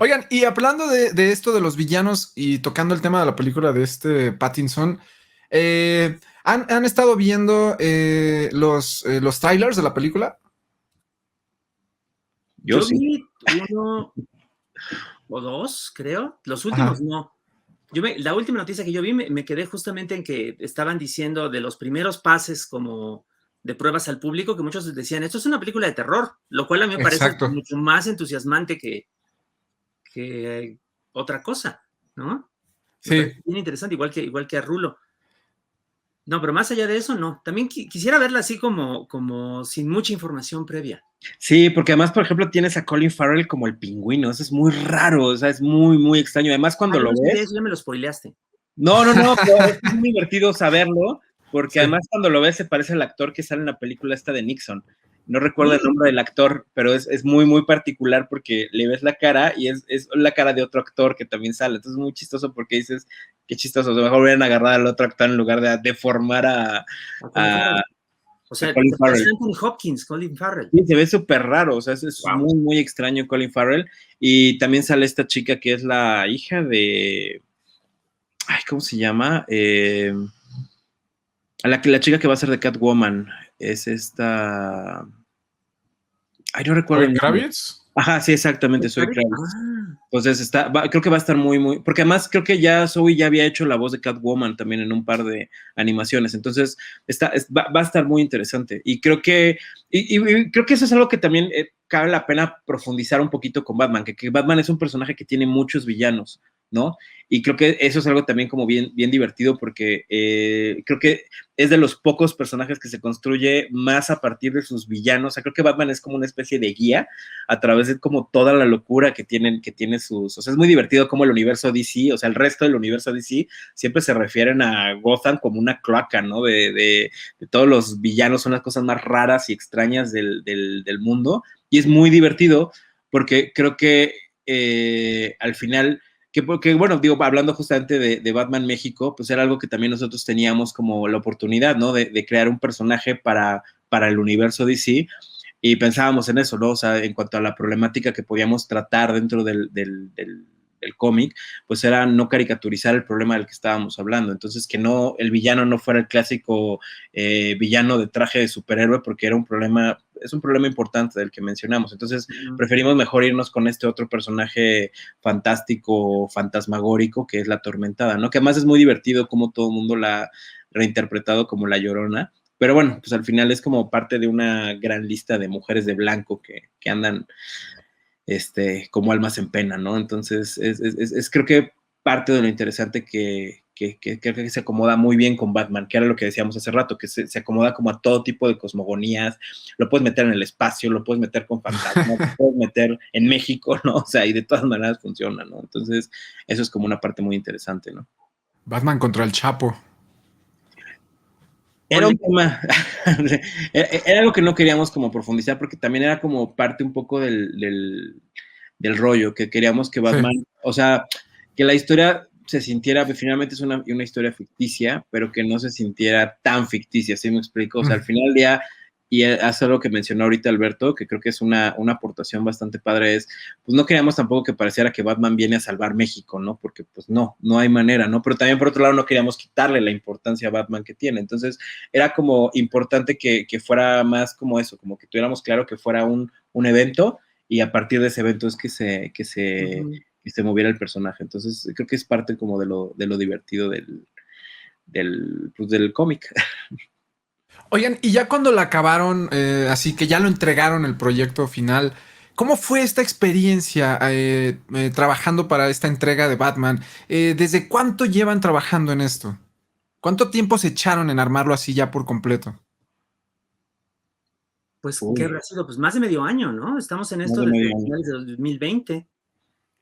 Oigan, y hablando de esto de los villanos y tocando el tema de la película de Pattinson, ¿han estado viendo los trailers de la película? Yo Yo sí. vi uno o dos, creo. Los últimos Ajá. no. La última noticia que yo vi me quedé justamente en que estaban diciendo de los primeros pases como de pruebas al público, que muchos decían, esto es una película de terror, lo cual a mí me parece Exacto. mucho más entusiasmante que otra cosa, ¿no? Me Sí. parece bien interesante, igual que a Rulo. No, pero más allá de eso, no. También quisiera verla así como sin mucha información previa. Sí, porque además, por ejemplo, tienes a Colin Farrell como el pingüino. Eso es muy raro, o sea, es muy, muy extraño. Además, cuando Yo lo no sabía ves, eso, ya me lo spoileaste. no, pero es muy divertido saberlo, porque Sí. además cuando lo ves se parece al actor que sale en la película esta de Nixon. No recuerdo el nombre del actor, pero es muy, muy particular porque le ves la cara y es la cara de otro actor que también sale. Entonces es muy chistoso porque dices, qué chistoso, a lo mejor hubieran agarrado al otro actor en lugar de deformar Colin a, Farrell. O a sea, Colin se parece Farrell. a Anthony Hopkins, Colin Farrell. Sí, se ve súper raro, o sea, es Wow. muy, muy extraño Colin Farrell. Y también sale esta chica que es la hija de... Ay, ¿cómo se llama? La chica que va a ser de Catwoman es esta... Ay, no recuerdo ¿Zoe el nombre. Kravitz? Ajá, sí, exactamente, soy ¿Sabes? Kravitz. Entonces creo que va a estar muy, muy, porque además creo que ya Zoe ya había hecho la voz de Catwoman también en un par de animaciones, entonces va a estar muy interesante y creo que, y creo que eso es algo que también cabe la pena profundizar un poquito con Batman, que Batman es un personaje que tiene muchos villanos, ¿no? Y creo que eso es algo también como bien, bien divertido porque creo que es de los pocos personajes que se construye más a partir de sus villanos, o sea, creo que Batman es como una especie de guía a través de como toda la locura que tiene sus, o sea, es muy divertido como el universo DC, o sea, el resto del universo DC siempre se refieren a Gotham como una cloaca, ¿no? De todos los villanos, son las cosas más raras y extrañas del mundo, y es muy divertido porque creo que al final... porque, bueno, digo, hablando justamente de Batman México, pues era algo que también nosotros teníamos como la oportunidad, ¿no? De crear un personaje para el universo DC, y pensábamos en eso, ¿no? O sea, en cuanto a la problemática que podíamos tratar dentro del cómic, pues era no caricaturizar el problema del que estábamos hablando. Entonces, que no, el villano no fuera el clásico villano de traje de superhéroe, porque era es un problema importante del que mencionamos. Entonces, preferimos mejor irnos con este otro personaje fantástico, fantasmagórico, que es la Atormentada, ¿no? Que además es muy divertido como todo el mundo la ha reinterpretado como la Llorona. Pero bueno, pues al final es como parte de una gran lista de mujeres de blanco que andan como almas en pena, ¿no? Entonces, creo que parte de lo interesante que se acomoda muy bien con Batman, que era lo que decíamos hace rato, que se acomoda como a todo tipo de cosmogonías, lo puedes meter en el espacio, lo puedes meter con fantasmas, lo puedes meter en México, ¿no? O sea, y de todas maneras funciona, ¿no? Entonces, eso es como una parte muy interesante, ¿no? Batman contra el Chapo. Era un tema, era algo que no queríamos como profundizar porque también era como parte un poco del rollo, que queríamos que Batman, Sí. o sea, que la historia se sintiera, finalmente es una historia ficticia, pero que no se sintiera tan ficticia, ¿sí me explico? O sea, al final del día, y hace algo que mencionó ahorita Alberto, que creo que es una aportación bastante padre, es, pues no queríamos tampoco que pareciera que Batman viene a salvar México, ¿no? Porque pues no hay manera, ¿no? Pero también por otro lado no queríamos quitarle la importancia a Batman que tiene, entonces era como importante que fuera más como eso, como que tuviéramos claro que fuera un evento, y a partir de ese evento es que se moviera el personaje. Entonces, creo que es parte como de lo divertido del cómic. Oigan, y ya cuando la acabaron, así que ya lo entregaron el proyecto final, ¿cómo fue esta experiencia trabajando para esta entrega de Batman? ¿Desde cuánto llevan trabajando en esto? ¿Cuánto tiempo se echaron en armarlo así ya por completo? Pues, ¿qué Uy, habrá sido? Pues más de medio año, ¿no? Estamos en más esto de desde medio año. finales de 2020.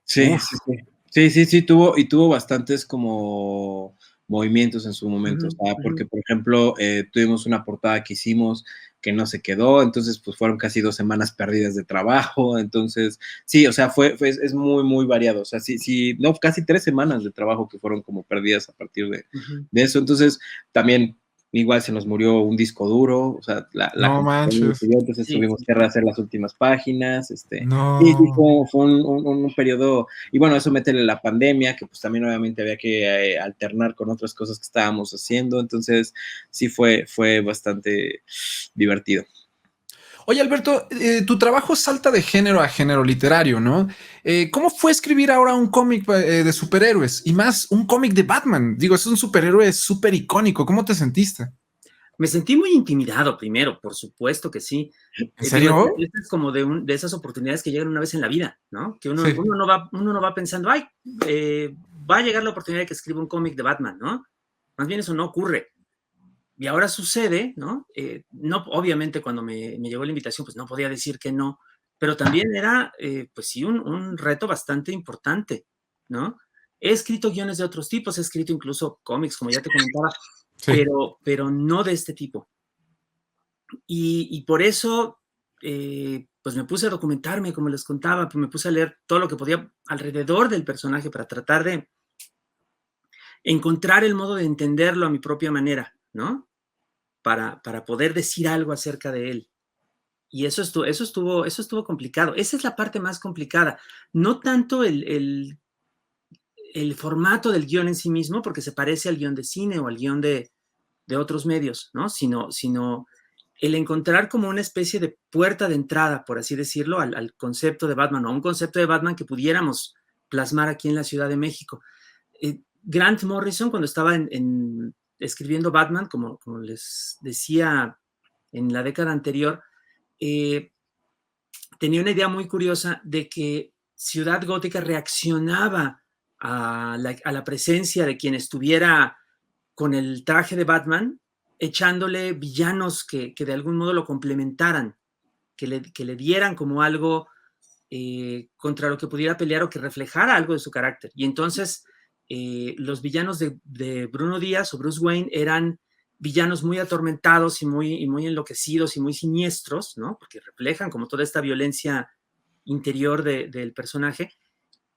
Sí, Uf, sí, sí. Sí, sí, sí, tuvo bastantes como movimientos en su momento, o Ujú, sea, porque, ujú. por ejemplo, tuvimos una portada que hicimos que no se quedó, entonces, pues, fueron casi 2 semanas perdidas de trabajo, entonces, sí, o sea, es muy, muy variado, o sea, sí, sí, no, casi 3 semanas de trabajo que fueron como perdidas a partir Ujú. de eso, entonces, también igual se nos murió un disco duro, o sea, la no computadora nos manches. pidió, entonces Sí, tuvimos sí, que sí. rehacer las últimas páginas, sí, sí, No. fue un periodo, y bueno, eso métele la pandemia, que pues también obviamente había que alternar con otras cosas que estábamos haciendo, entonces sí fue bastante divertido. Oye, Alberto, tu trabajo salta de género a género literario, ¿no? ¿Cómo fue escribir ahora un cómic de superhéroes? Y más, un cómic de Batman. Digo, es un superhéroe súper icónico. ¿Cómo te sentiste? Me sentí muy intimidado primero, por supuesto que sí. ¿En Digo, serio? esto es como de esas oportunidades que llegan una vez en la vida, ¿no? Que Sí. uno no va pensando, ay, va a llegar la oportunidad de que escriba un cómic de Batman, ¿no? Más bien eso no ocurre. Y ahora sucede, ¿no? No, obviamente cuando me llegó la invitación, pues no podía decir que no, pero también era, pues sí, un reto bastante importante, ¿no? He escrito guiones de otros tipos, he escrito incluso cómics, como ya te comentaba, Sí. pero no de este tipo. Y por eso, pues me puse a documentarme, como les contaba, pues me puse a leer todo lo que podía alrededor del personaje para tratar de encontrar el modo de entenderlo a mi propia manera, ¿no? Para poder decir algo acerca de él. Y eso estuvo complicado. Esa es la parte más complicada. No tanto el formato del guión en sí mismo, porque se parece al guión de cine o al guión de otros medios, ¿no? Sino el encontrar como una especie de puerta de entrada, por así decirlo, al concepto de Batman, o un concepto de Batman que pudiéramos plasmar aquí en la Ciudad de México. Grant Morrison, cuando estaba escribiendo Batman, como les decía en la década anterior, eh, tenía una idea muy curiosa de que Ciudad Gótica reaccionaba a la presencia de quien estuviera con el traje de Batman, echándole villanos que de algún modo lo complementaran, que le dieran como algo contra lo que pudiera pelear o que reflejara algo de su carácter. Y entonces los villanos de Bruno Díaz o Bruce Wayne eran villanos muy atormentados y muy enloquecidos y muy siniestros, ¿no? Porque reflejan como toda esta violencia interior del personaje.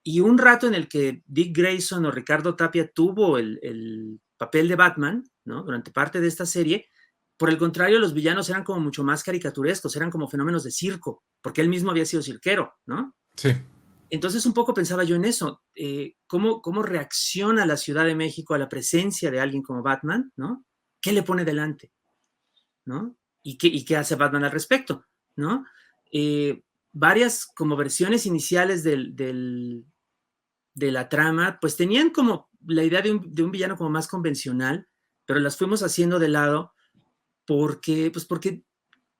Y un rato en el que Dick Grayson o Ricardo Tapia tuvo el papel de Batman, ¿no? Durante parte de esta serie, por el contrario, los villanos eran como mucho más caricaturescos, eran como fenómenos de circo, porque él mismo había sido cirquero, ¿no? Sí. Entonces un poco pensaba yo en eso, ¿cómo reacciona la Ciudad de México a la presencia de alguien como Batman, ¿no? ¿Qué le pone delante, ¿no? Y qué hace Batman al respecto, ¿no? Varias como versiones iniciales de la trama, pues tenían como la idea de un villano como más convencional, pero las fuimos haciendo de lado porque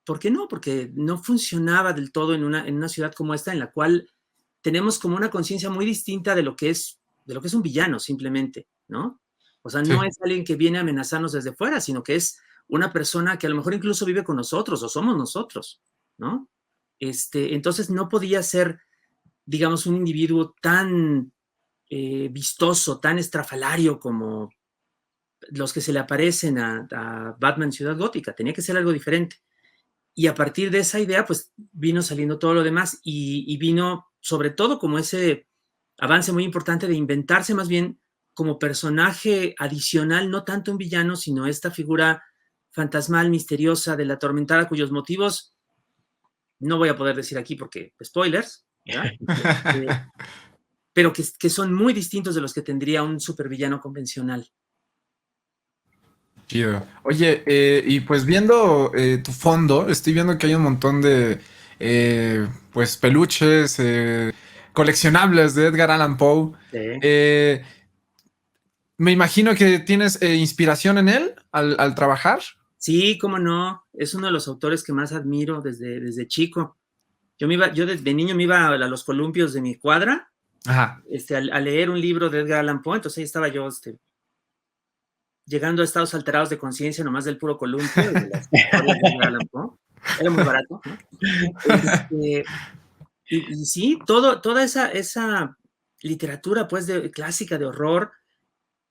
¿por qué no? Porque no funcionaba del todo en una ciudad como esta, en la cual tenemos como una conciencia muy distinta de lo que es un villano, simplemente, ¿no? O sea, Sí. no es alguien que viene a amenazarnos desde fuera, sino que es una persona que a lo mejor incluso vive con nosotros o somos nosotros, ¿no? Entonces no podía ser, digamos, un individuo tan vistoso, tan estrafalario como los que se le aparecen a Batman Ciudad Gótica. Tenía que ser algo diferente. Y a partir de esa idea, pues vino saliendo todo lo demás y vino sobre todo como ese avance muy importante de inventarse más bien como personaje adicional, no tanto un villano, sino esta figura fantasmal, misteriosa, de la atormentada, cuyos motivos no voy a poder decir aquí porque spoilers, ¿verdad? Pero que son muy distintos de los que tendría un supervillano convencional. Chido. Oye, y pues viendo tu fondo, estoy viendo que hay un montón de pues peluches, coleccionables de Edgar Allan Poe. Sí. Me imagino que tienes inspiración en él al trabajar. Sí, cómo no, es uno de los autores que más admiro desde chico. Yo desde niño me iba a los columpios de mi cuadra, Ajá. a leer un libro de Edgar Allan Poe, entonces ahí estaba yo, llegando a estados alterados de conciencia nomás del puro columpio y de las historias de Edgar Allan Poe. Era muy barato, ¿no? Y sí, toda esa literatura, pues, clásica de horror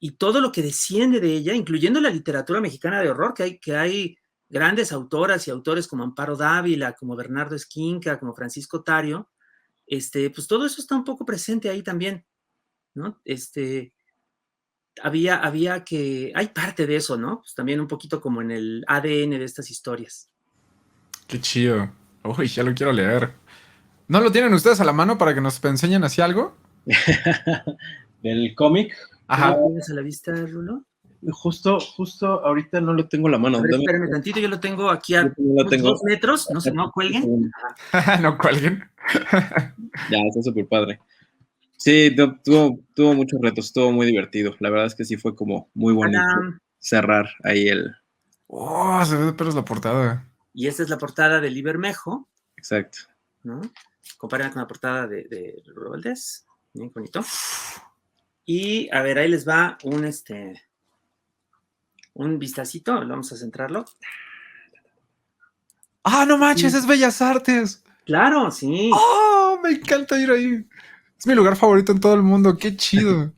y todo lo que desciende de ella, incluyendo la literatura mexicana de horror, que hay grandes autoras y autores como Amparo Dávila, como Bernardo Esquinca, como Francisco Tario, pues todo eso está un poco presente ahí también, ¿no? Hay parte de eso, ¿no? Pues también un poquito como en el ADN de estas historias. Qué chido. Uy, ya lo quiero leer. ¿No lo tienen ustedes a la mano para que nos enseñen así algo? Del cómic. ¿Tú lo Ajá. tienes a la vista, Rulo? Justo ahorita no lo tengo a la mano. A ver, espérame tantito, yo lo tengo aquí a Yo lo tengo. 2 metros, no cuelguen. No cuelguen. Ya, está súper padre. Sí, tuvo muchos retos, estuvo muy divertido. La verdad es que sí fue como muy bonito ¡Tadam! cerrar ahí el... Oh, se ve de pelos la portada. Y esta es la portada de Livermejo, Exacto. ¿no? Comparen con la portada de Rulo Valdés, bien bonito. Y a ver, ahí les va un vistacito, vamos a centrarlo. ¡Ah, no manches! ¡Es Bellas Artes! Claro, sí. ¡Oh, me encanta ir ahí! Es mi lugar favorito en todo el mundo. ¡Qué chido!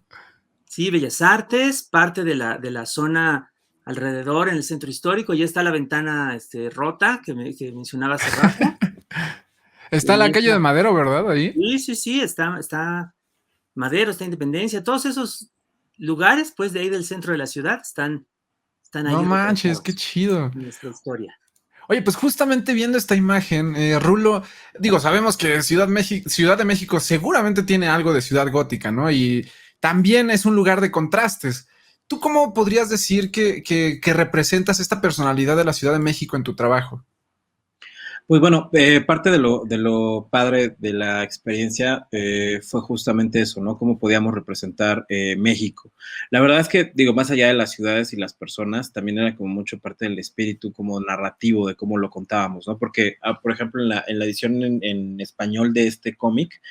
Sí, Bellas Artes, parte de la zona alrededor, en el centro histórico. Ya está la ventana rota que mencionaba hace rato. Está la calle de Madero, ¿verdad? Ahí. Sí, está Madero, está Independencia. Todos esos lugares, pues, de ahí del centro de la ciudad están ahí No manches, qué retratados chido. en nuestra historia. Oye, pues justamente viendo esta imagen, Rulo, digo, sabemos que Ciudad de México seguramente tiene algo de ciudad gótica, ¿no? Y también es un lugar de contrastes. ¿Tú cómo podrías decir que representas esta personalidad de la Ciudad de México en tu trabajo? Pues bueno, parte de lo padre de la experiencia fue justamente eso, ¿no? Cómo podíamos representar México. La verdad es que, digo, más allá de las ciudades y las personas, también era como mucho parte del espíritu como narrativo de cómo lo contábamos, ¿no? Porque, por ejemplo, en la edición en español de este cómic,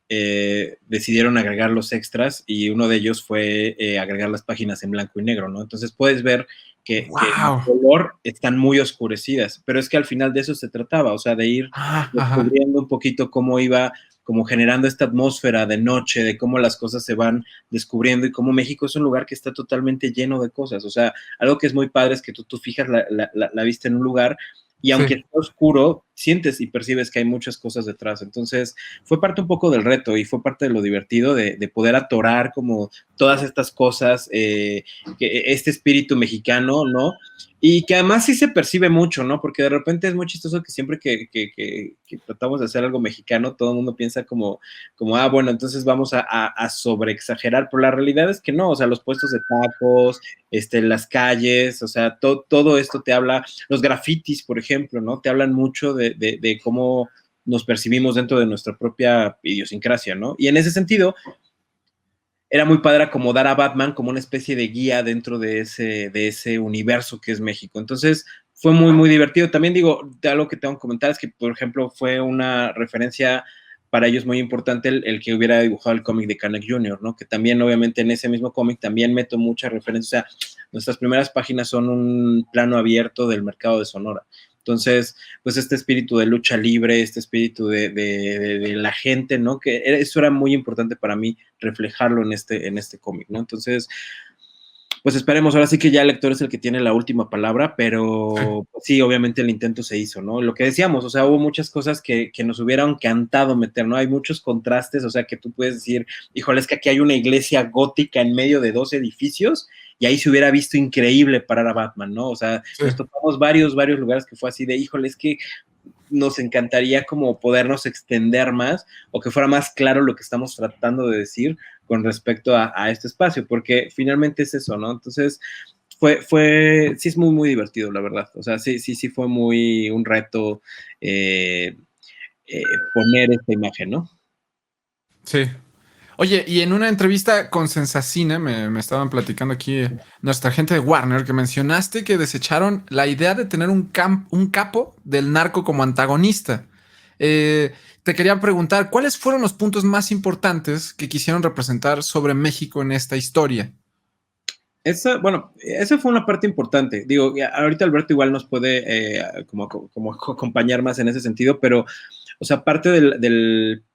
decidieron agregar los extras y uno de ellos fue agregar las páginas en blanco y negro, ¿no? Entonces puedes ver que en color están muy oscurecidas, pero es que al final de eso se trataba, o sea, de ir descubriendo un poquito cómo iba como generando esta atmósfera de noche, de cómo las cosas se van descubriendo y cómo México es un lugar que está totalmente lleno de cosas, o sea, algo que es muy padre es que tú fijas la vista en un lugar y aunque está oscuro, sientes y percibes que hay muchas cosas detrás. Entonces, fue parte un poco del reto y fue parte de lo divertido de poder atorar como todas estas cosas, este espíritu mexicano, ¿no? Y que además sí se percibe mucho, ¿no? Porque de repente es muy chistoso que siempre que tratamos de hacer algo mexicano, todo el mundo piensa como bueno, entonces vamos a sobreexagerar, pero la realidad es que no, o sea, los puestos de tacos, las calles, o sea, todo esto te habla, los grafitis, por ejemplo, ¿no? Te hablan mucho de cómo nos percibimos dentro de nuestra propia idiosincrasia, ¿no? Y en ese sentido, era muy padre acomodar a Batman como una especie de guía dentro de ese universo que es México. Entonces, fue muy, muy divertido. También digo, algo que tengo que comentar es que, por ejemplo, fue una referencia para ellos muy importante el que hubiera dibujado el cómic de Canek Jr., ¿no? Que también, obviamente, en ese mismo cómic también meto muchas referencias. O sea, nuestras primeras páginas son un plano abierto del mercado de Sonora. Entonces, pues este espíritu de lucha libre, este espíritu de la gente, ¿no? Que eso era muy importante para mí reflejarlo en este cómic, ¿no? Entonces, pues esperemos, ahora sí que ya el lector es el que tiene la última palabra, pero pues sí, obviamente el intento se hizo, ¿no? Lo que decíamos, o sea, hubo muchas cosas que nos hubiera encantado meter, ¿no? Hay muchos contrastes, o sea, que tú puedes decir, híjole, es que aquí hay una iglesia gótica en medio de 2 edificios, y ahí se hubiera visto increíble parar a Batman, ¿no? O sea, nos topamos varios lugares que fue así de, híjole, es que nos encantaría como podernos extender más o que fuera más claro lo que estamos tratando de decir con respecto a este espacio, porque finalmente es eso, ¿no? Entonces, sí es muy, muy divertido, la verdad. O sea, sí fue muy un reto poner esta imagen, ¿no? Sí. Oye, y en una entrevista con Sensacine me estaban platicando aquí nuestra gente de Warner que mencionaste que desecharon la idea de tener un capo del narco como antagonista. Eh, Te quería preguntar, ¿cuáles fueron los puntos más importantes que quisieron representar sobre México en esta historia? Bueno, esa fue una parte importante. Digo, ahorita Alberto igual nos puede como acompañar más en ese sentido, pero, o sea, parte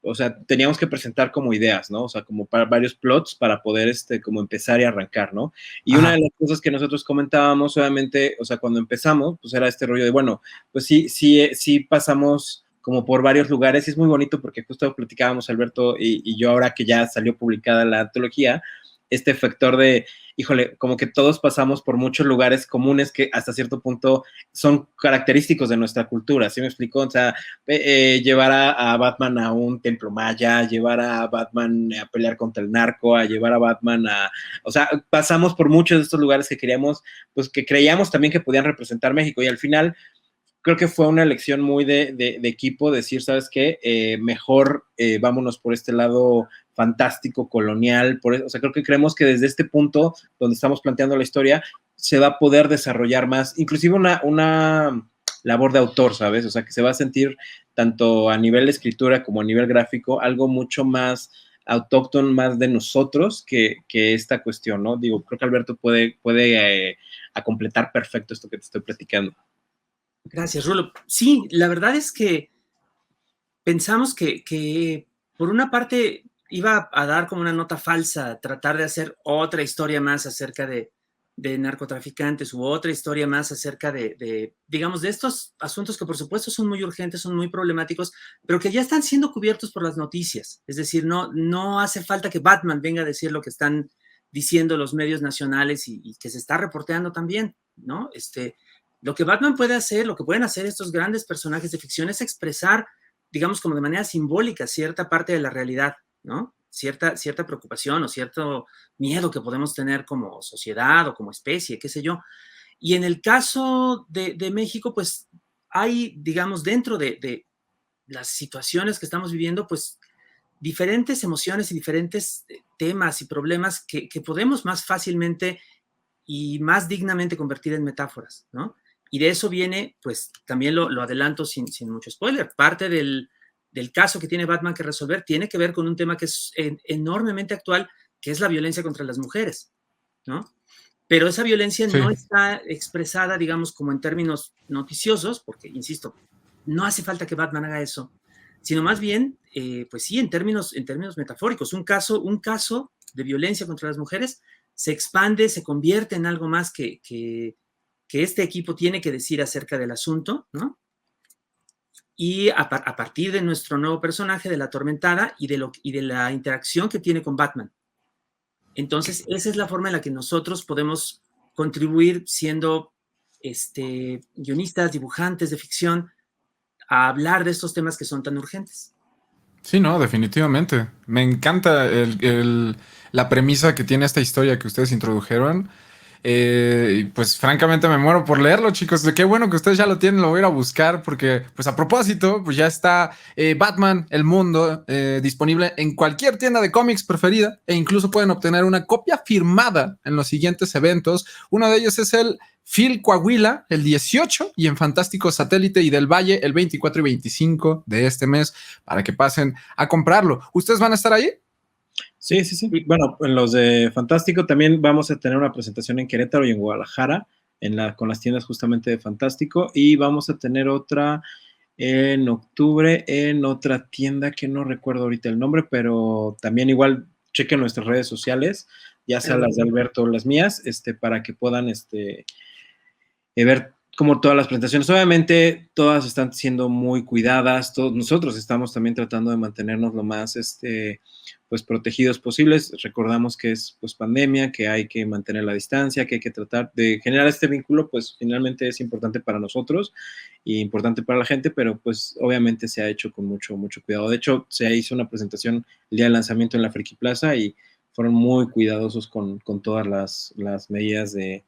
o sea, teníamos que presentar como ideas, ¿no? O sea, como para varios plots para poder, como empezar y arrancar, ¿no? Y una de las cosas que nosotros comentábamos, obviamente, o sea, cuando empezamos, pues era este rollo de, bueno, pues sí pasamos como por varios lugares, y es muy bonito porque justo platicábamos Alberto y yo ahora que ya salió publicada la antología, este factor de, híjole, como que todos pasamos por muchos lugares comunes que hasta cierto punto son característicos de nuestra cultura, ¿sí me explico? O sea, llevar a Batman a un templo maya, llevar a Batman a pelear contra el narco, a llevar a Batman o sea, pasamos por muchos de estos lugares que queríamos, pues que creíamos también que podían representar México, y al final creo que fue una elección muy de equipo, decir, ¿sabes qué? Mejor vámonos por este lado fantástico, colonial, o sea, creo que creemos que desde este punto donde estamos planteando la historia, se va a poder desarrollar más, inclusive una labor de autor, ¿sabes? O sea, que se va a sentir tanto a nivel de escritura como a nivel gráfico, algo mucho más autóctono, más de nosotros que esta cuestión, ¿no? Digo, creo que Alberto puede a completar perfecto esto que te estoy platicando. Gracias, Rulo. Sí, la verdad es que pensamos que por una parte iba a dar como una nota falsa, tratar de hacer otra historia más acerca de narcotraficantes u otra historia más acerca digamos, de estos asuntos que por supuesto son muy urgentes, son muy problemáticos, pero que ya están siendo cubiertos por las noticias. Es decir, no hace falta que Batman venga a decir lo que están diciendo los medios nacionales y que se está reporteando también, ¿no? Lo que Batman puede hacer, lo que pueden hacer estos grandes personajes de ficción es expresar, digamos, como de manera simbólica cierta parte de la realidad, ¿no? Cierta preocupación o cierto miedo que podemos tener como sociedad o como especie, qué sé yo. Y en el caso de México, pues hay, digamos, dentro de las situaciones que estamos viviendo, pues diferentes emociones y diferentes temas y problemas que podemos más fácilmente y más dignamente convertir en metáforas, ¿no? Y de eso viene, pues también lo adelanto sin mucho spoiler, parte del caso que tiene Batman que resolver tiene que ver con un tema que es enormemente actual, que es la violencia contra las mujeres, ¿no? Pero esa violencia Sí. no está expresada, digamos, como en términos noticiosos, porque, insisto, no hace falta que Batman haga eso, sino más bien, pues sí, en términos metafóricos. Un caso de violencia contra las mujeres se expande, se convierte en algo más que este equipo tiene que decir acerca del asunto, ¿no? Y a partir de nuestro nuevo personaje, de la Atormentada, y de la interacción que tiene con Batman. Entonces, esa es la forma en la que nosotros podemos contribuir siendo guionistas, dibujantes de ficción, a hablar de estos temas que son tan urgentes. Sí, no, definitivamente. Me encanta la premisa que tiene esta historia que ustedes introdujeron. Y pues francamente me muero por leerlo, chicos. Qué bueno que ustedes ya lo tienen, lo voy a ir a buscar porque, pues a propósito, pues ya está Batman, el mundo, disponible en cualquier tienda de cómics preferida e incluso pueden obtener una copia firmada en los siguientes eventos. Uno de ellos es el Phil Coahuila el 18 y en Fantástico Satélite y del Valle el 24 y 25 de este mes para que pasen a comprarlo. ¿Ustedes van a estar ahí? Sí. Bueno, en los de Fantástico también vamos a tener una presentación en Querétaro y en Guadalajara, con las tiendas justamente de Fantástico, y vamos a tener otra en octubre en otra tienda que no recuerdo ahorita el nombre, pero también igual chequen nuestras redes sociales, ya sea las de Alberto o las mías, para que puedan ver como todas las presentaciones. Obviamente todas están siendo muy cuidadas, todos nosotros estamos también tratando de mantenernos lo más pues protegidos posibles. Recordamos que es pues pandemia, que hay que mantener la distancia, que hay que tratar de generar este vínculo, pues finalmente es importante para nosotros y importante para la gente, pero pues obviamente se ha hecho con mucho cuidado. De hecho, se hizo una presentación el día del lanzamiento en la Friki Plaza y fueron muy cuidadosos con todas las medidas de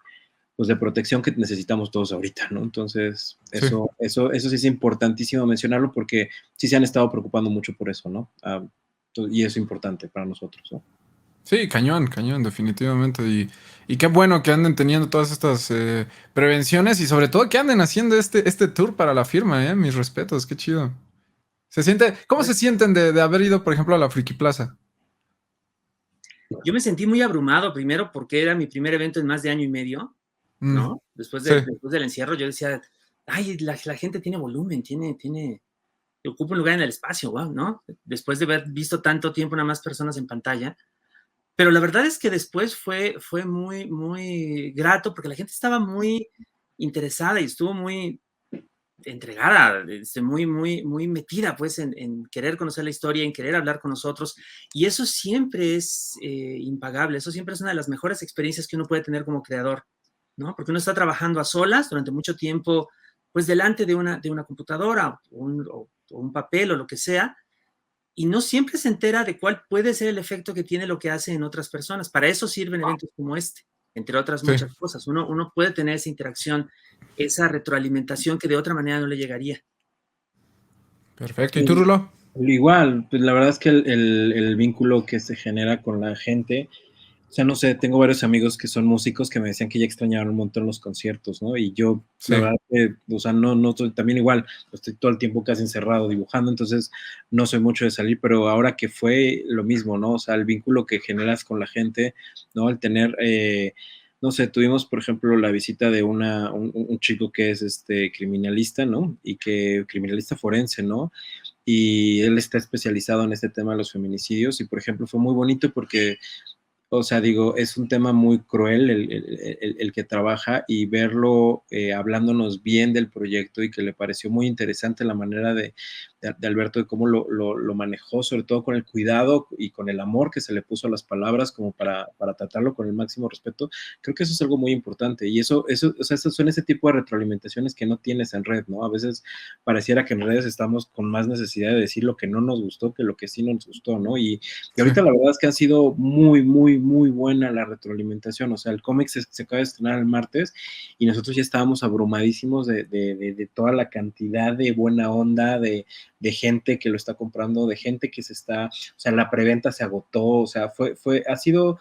protección que necesitamos todos ahorita, ¿no? Entonces, eso sí es importantísimo mencionarlo porque sí se han estado preocupando mucho por eso, ¿no? Y eso es importante para nosotros, ¿no? Sí, cañón, definitivamente. Y qué bueno que anden teniendo todas estas prevenciones y sobre todo que anden haciendo este tour para la firma, mis respetos, qué chido. ¿Cómo se sienten de haber ido, por ejemplo, a la Friki Plaza? Yo me sentí muy abrumado, primero porque era mi primer evento en más de año y medio, ¿no? Después Sí. del encierro, yo decía, ay, la gente tiene volumen, ocupa un lugar en el espacio, wow, ¿no? Después de haber visto tanto tiempo nada más personas en pantalla. Pero la verdad es que después fue muy, muy grato porque la gente estaba muy interesada y estuvo muy entregada, muy, muy, muy metida pues en querer conocer la historia, en querer hablar con nosotros. Y eso siempre es impagable, eso siempre es una de las mejores experiencias que uno puede tener como creador, ¿no? Porque uno está trabajando a solas durante mucho tiempo, pues delante de una computadora o un papel o lo que sea, y no siempre se entera de cuál puede ser el efecto que tiene lo que hace en otras personas. Para eso sirven eventos como este, entre otras Sí. muchas cosas. Uno puede tener esa interacción, esa retroalimentación que de otra manera no le llegaría. Perfecto. ¿Y tú, Rulo? Igual, pues la verdad es que el vínculo que se genera con la gente, o sea, no sé, tengo varios amigos que son músicos que me decían que ya extrañaban un montón los conciertos, ¿no? Y yo, Sí. la verdad que, o sea, no estoy, también igual, estoy todo el tiempo casi encerrado dibujando, entonces no soy mucho de salir, pero ahora que fue lo mismo, ¿no? O sea, el vínculo que generas con la gente, ¿no? El tener, no sé, tuvimos, por ejemplo, la visita de un chico que es criminalista, ¿no? Criminalista forense, ¿no? Y él está especializado en este tema de los feminicidios y, por ejemplo, fue muy bonito porque, o sea, digo, es un tema muy cruel el que trabaja y verlo hablándonos bien del proyecto y que le pareció muy interesante la manera de Alberto, de cómo lo manejó, sobre todo con el cuidado y con el amor que se le puso a las palabras como para tratarlo con el máximo respeto. Creo que eso es algo muy importante y eso, o sea, son ese tipo de retroalimentaciones que no tienes en red, ¿no? A veces pareciera que en redes estamos con más necesidad de decir lo que no nos gustó que lo que sí nos gustó, ¿no? Y ahorita la verdad es que han sido muy, muy, muy buena la retroalimentación. O sea, el cómic se acaba de estrenar el martes y nosotros ya estábamos abrumadísimos de toda la cantidad de buena onda, de gente que lo está comprando, de gente que o sea, la preventa se agotó, o sea, ha sido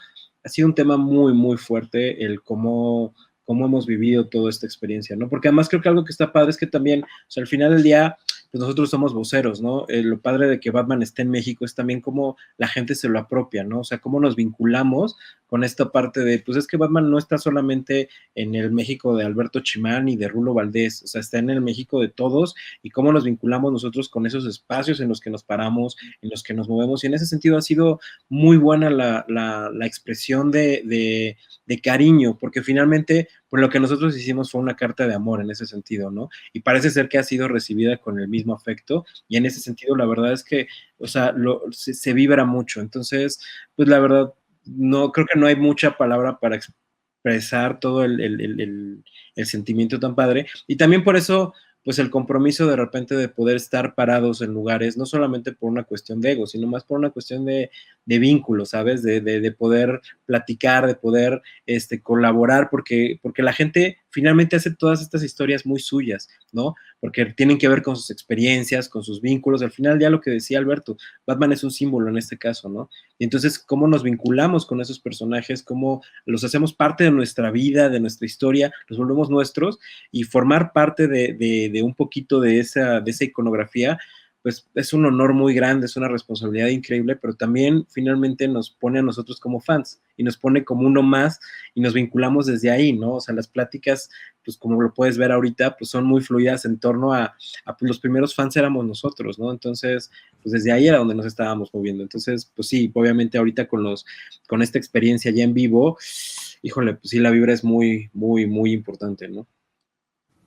un tema muy, muy fuerte el cómo hemos vivido toda esta experiencia, ¿no? Porque además creo que algo que está padre es que también, o sea, al final del día, pues nosotros somos voceros, ¿no? Lo padre de que Batman esté en México es también cómo la gente se lo apropia, ¿no? O sea, cómo nos vinculamos con esta parte de, pues es que Batman no está solamente en el México de Alberto Chimán y de Rulo Valdés, o sea, está en el México de todos y cómo nos vinculamos nosotros con esos espacios en los que nos paramos, en los que nos movemos. Y en ese sentido ha sido muy buena la expresión de cariño, porque finalmente, pues lo que nosotros hicimos fue una carta de amor en ese sentido, ¿no? Y parece ser que ha sido recibida con el mismo afecto, y en ese sentido la verdad es que, o sea, se vibra mucho. Entonces, pues la verdad, no creo que no hay mucha palabra para expresar todo el sentimiento tan padre. Y también por eso, pues el compromiso de repente de poder estar parados en lugares, no solamente por una cuestión de ego, sino más por una cuestión de vínculo, ¿sabes? De poder platicar, de poder colaborar, porque la gente finalmente hace todas estas historias muy suyas, ¿no? Porque tienen que ver con sus experiencias, con sus vínculos. Al final, ya lo que decía Alberto, Batman es un símbolo en este caso, ¿no? Y entonces, ¿cómo nos vinculamos con esos personajes? ¿Cómo los hacemos parte de nuestra vida, de nuestra historia? Los volvemos nuestros y formar parte de un poquito de esa iconografía, pues es un honor muy grande, es una responsabilidad increíble, pero también finalmente nos pone a nosotros como fans y nos pone como uno más y nos vinculamos desde ahí, ¿no? O sea, las pláticas, pues como lo puedes ver ahorita, pues son muy fluidas en torno a pues los primeros fans éramos nosotros, ¿no? Entonces, pues desde ahí era donde nos estábamos moviendo. Entonces, pues sí, obviamente ahorita con esta experiencia ya en vivo, híjole, pues sí, la vibra es muy, muy, muy importante, ¿no?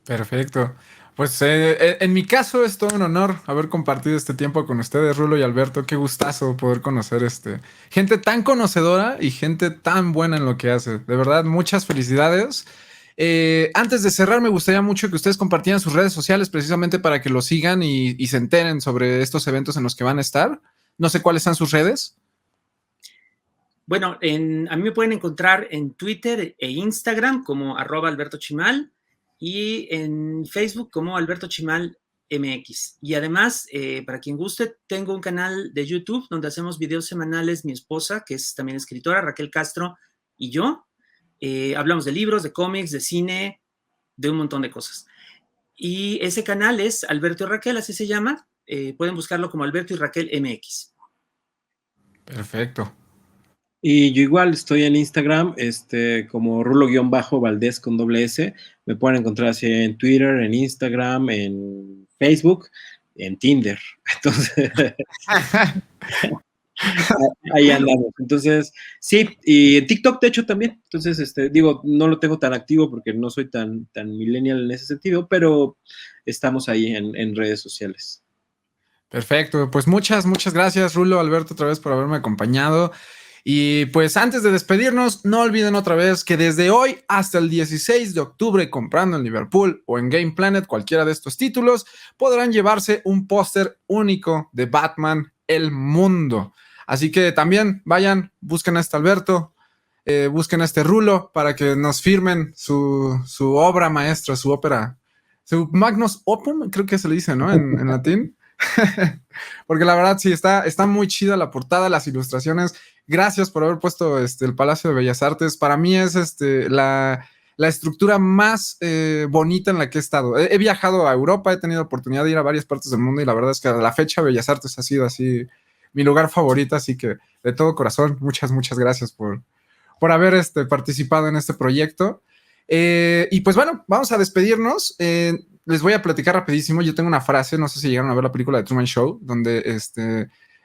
Perfecto. Pues en mi caso es todo un honor haber compartido este tiempo con ustedes, Rulo y Alberto. Qué gustazo poder conocer gente tan conocedora y gente tan buena en lo que hace. De verdad, muchas felicidades. Antes de cerrar, me gustaría mucho que ustedes compartieran sus redes sociales precisamente para que lo sigan y se enteren sobre estos eventos en los que van a estar. No sé cuáles son sus redes. Bueno, a mí me pueden encontrar en Twitter e Instagram como @AlbertoChimal y en Facebook como Alberto Chimal MX. Y además, para quien guste, tengo un canal de YouTube donde hacemos videos semanales, mi esposa, que es también escritora, Raquel Castro, y yo. Hablamos de libros, de cómics, de cine, de un montón de cosas. Y ese canal es Alberto y Raquel, así se llama. Pueden buscarlo como Alberto y Raquel MX. Perfecto. Y yo igual estoy en Instagram, como Rulo-Valdés con doble S. Me pueden encontrar así en Twitter, en Instagram, en Facebook, en Tinder. Entonces, ahí andamos. Entonces, sí, y en TikTok, de hecho, también. Entonces, digo, no lo tengo tan activo porque no soy tan millennial en ese sentido, pero estamos ahí en redes sociales. Perfecto, pues muchas gracias, Rulo, Alberto, otra vez por haberme acompañado. Y pues antes de despedirnos, no olviden otra vez que desde hoy hasta el 16 de octubre, comprando en Liverpool o en Game Planet, cualquiera de estos títulos, podrán llevarse un póster único de Batman, el mundo. Así que también vayan, busquen a este Alberto, busquen a este Rulo para que nos firmen su obra maestra, su ópera, su Magnus Opum, creo que se le dice, ¿no? En latín. Porque la verdad sí, está muy chida la portada, las ilustraciones. Gracias por haber puesto el Palacio de Bellas Artes. Para mí es la estructura más bonita en la que he estado. He viajado a Europa, he tenido oportunidad de ir a varias partes del mundo y la verdad es que a la fecha Bellas Artes ha sido así mi lugar favorito, así que de todo corazón, muchas gracias por haber participado en este proyecto. Y pues bueno, vamos a despedirnos. Les voy a platicar rapidísimo. Yo tengo una frase, no sé si llegaron a ver la película de Truman Show, donde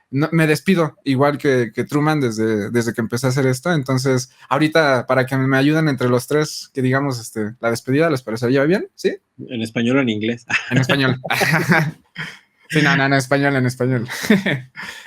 me despido igual que Truman desde que empecé a hacer esto. Entonces, ahorita para que me ayuden entre los tres, que digamos la despedida, ¿les parecería bien? ¿Sí? ¿En español o en inglés? En español. Sí, no, en español.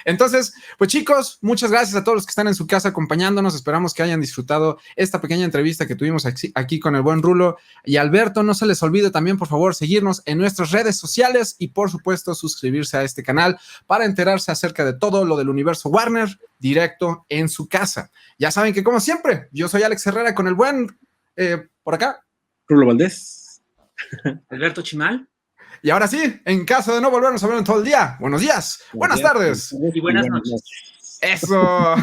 Entonces, pues chicos, muchas gracias a todos los que están en su casa acompañándonos. Esperamos que hayan disfrutado esta pequeña entrevista que tuvimos aquí con el buen Rulo y Alberto. No se les olvide también, por favor, seguirnos en nuestras redes sociales y, por supuesto, suscribirse a este canal para enterarse acerca de todo lo del universo Warner directo en su casa. Ya saben que, como siempre, yo soy Alex Herrera con el buen, por acá, Rulo Valdés. Alberto Chimal. Y ahora sí, en caso de no volvernos a ver en todo el día, buenos días, buenas tardes y buenas noches. Eso.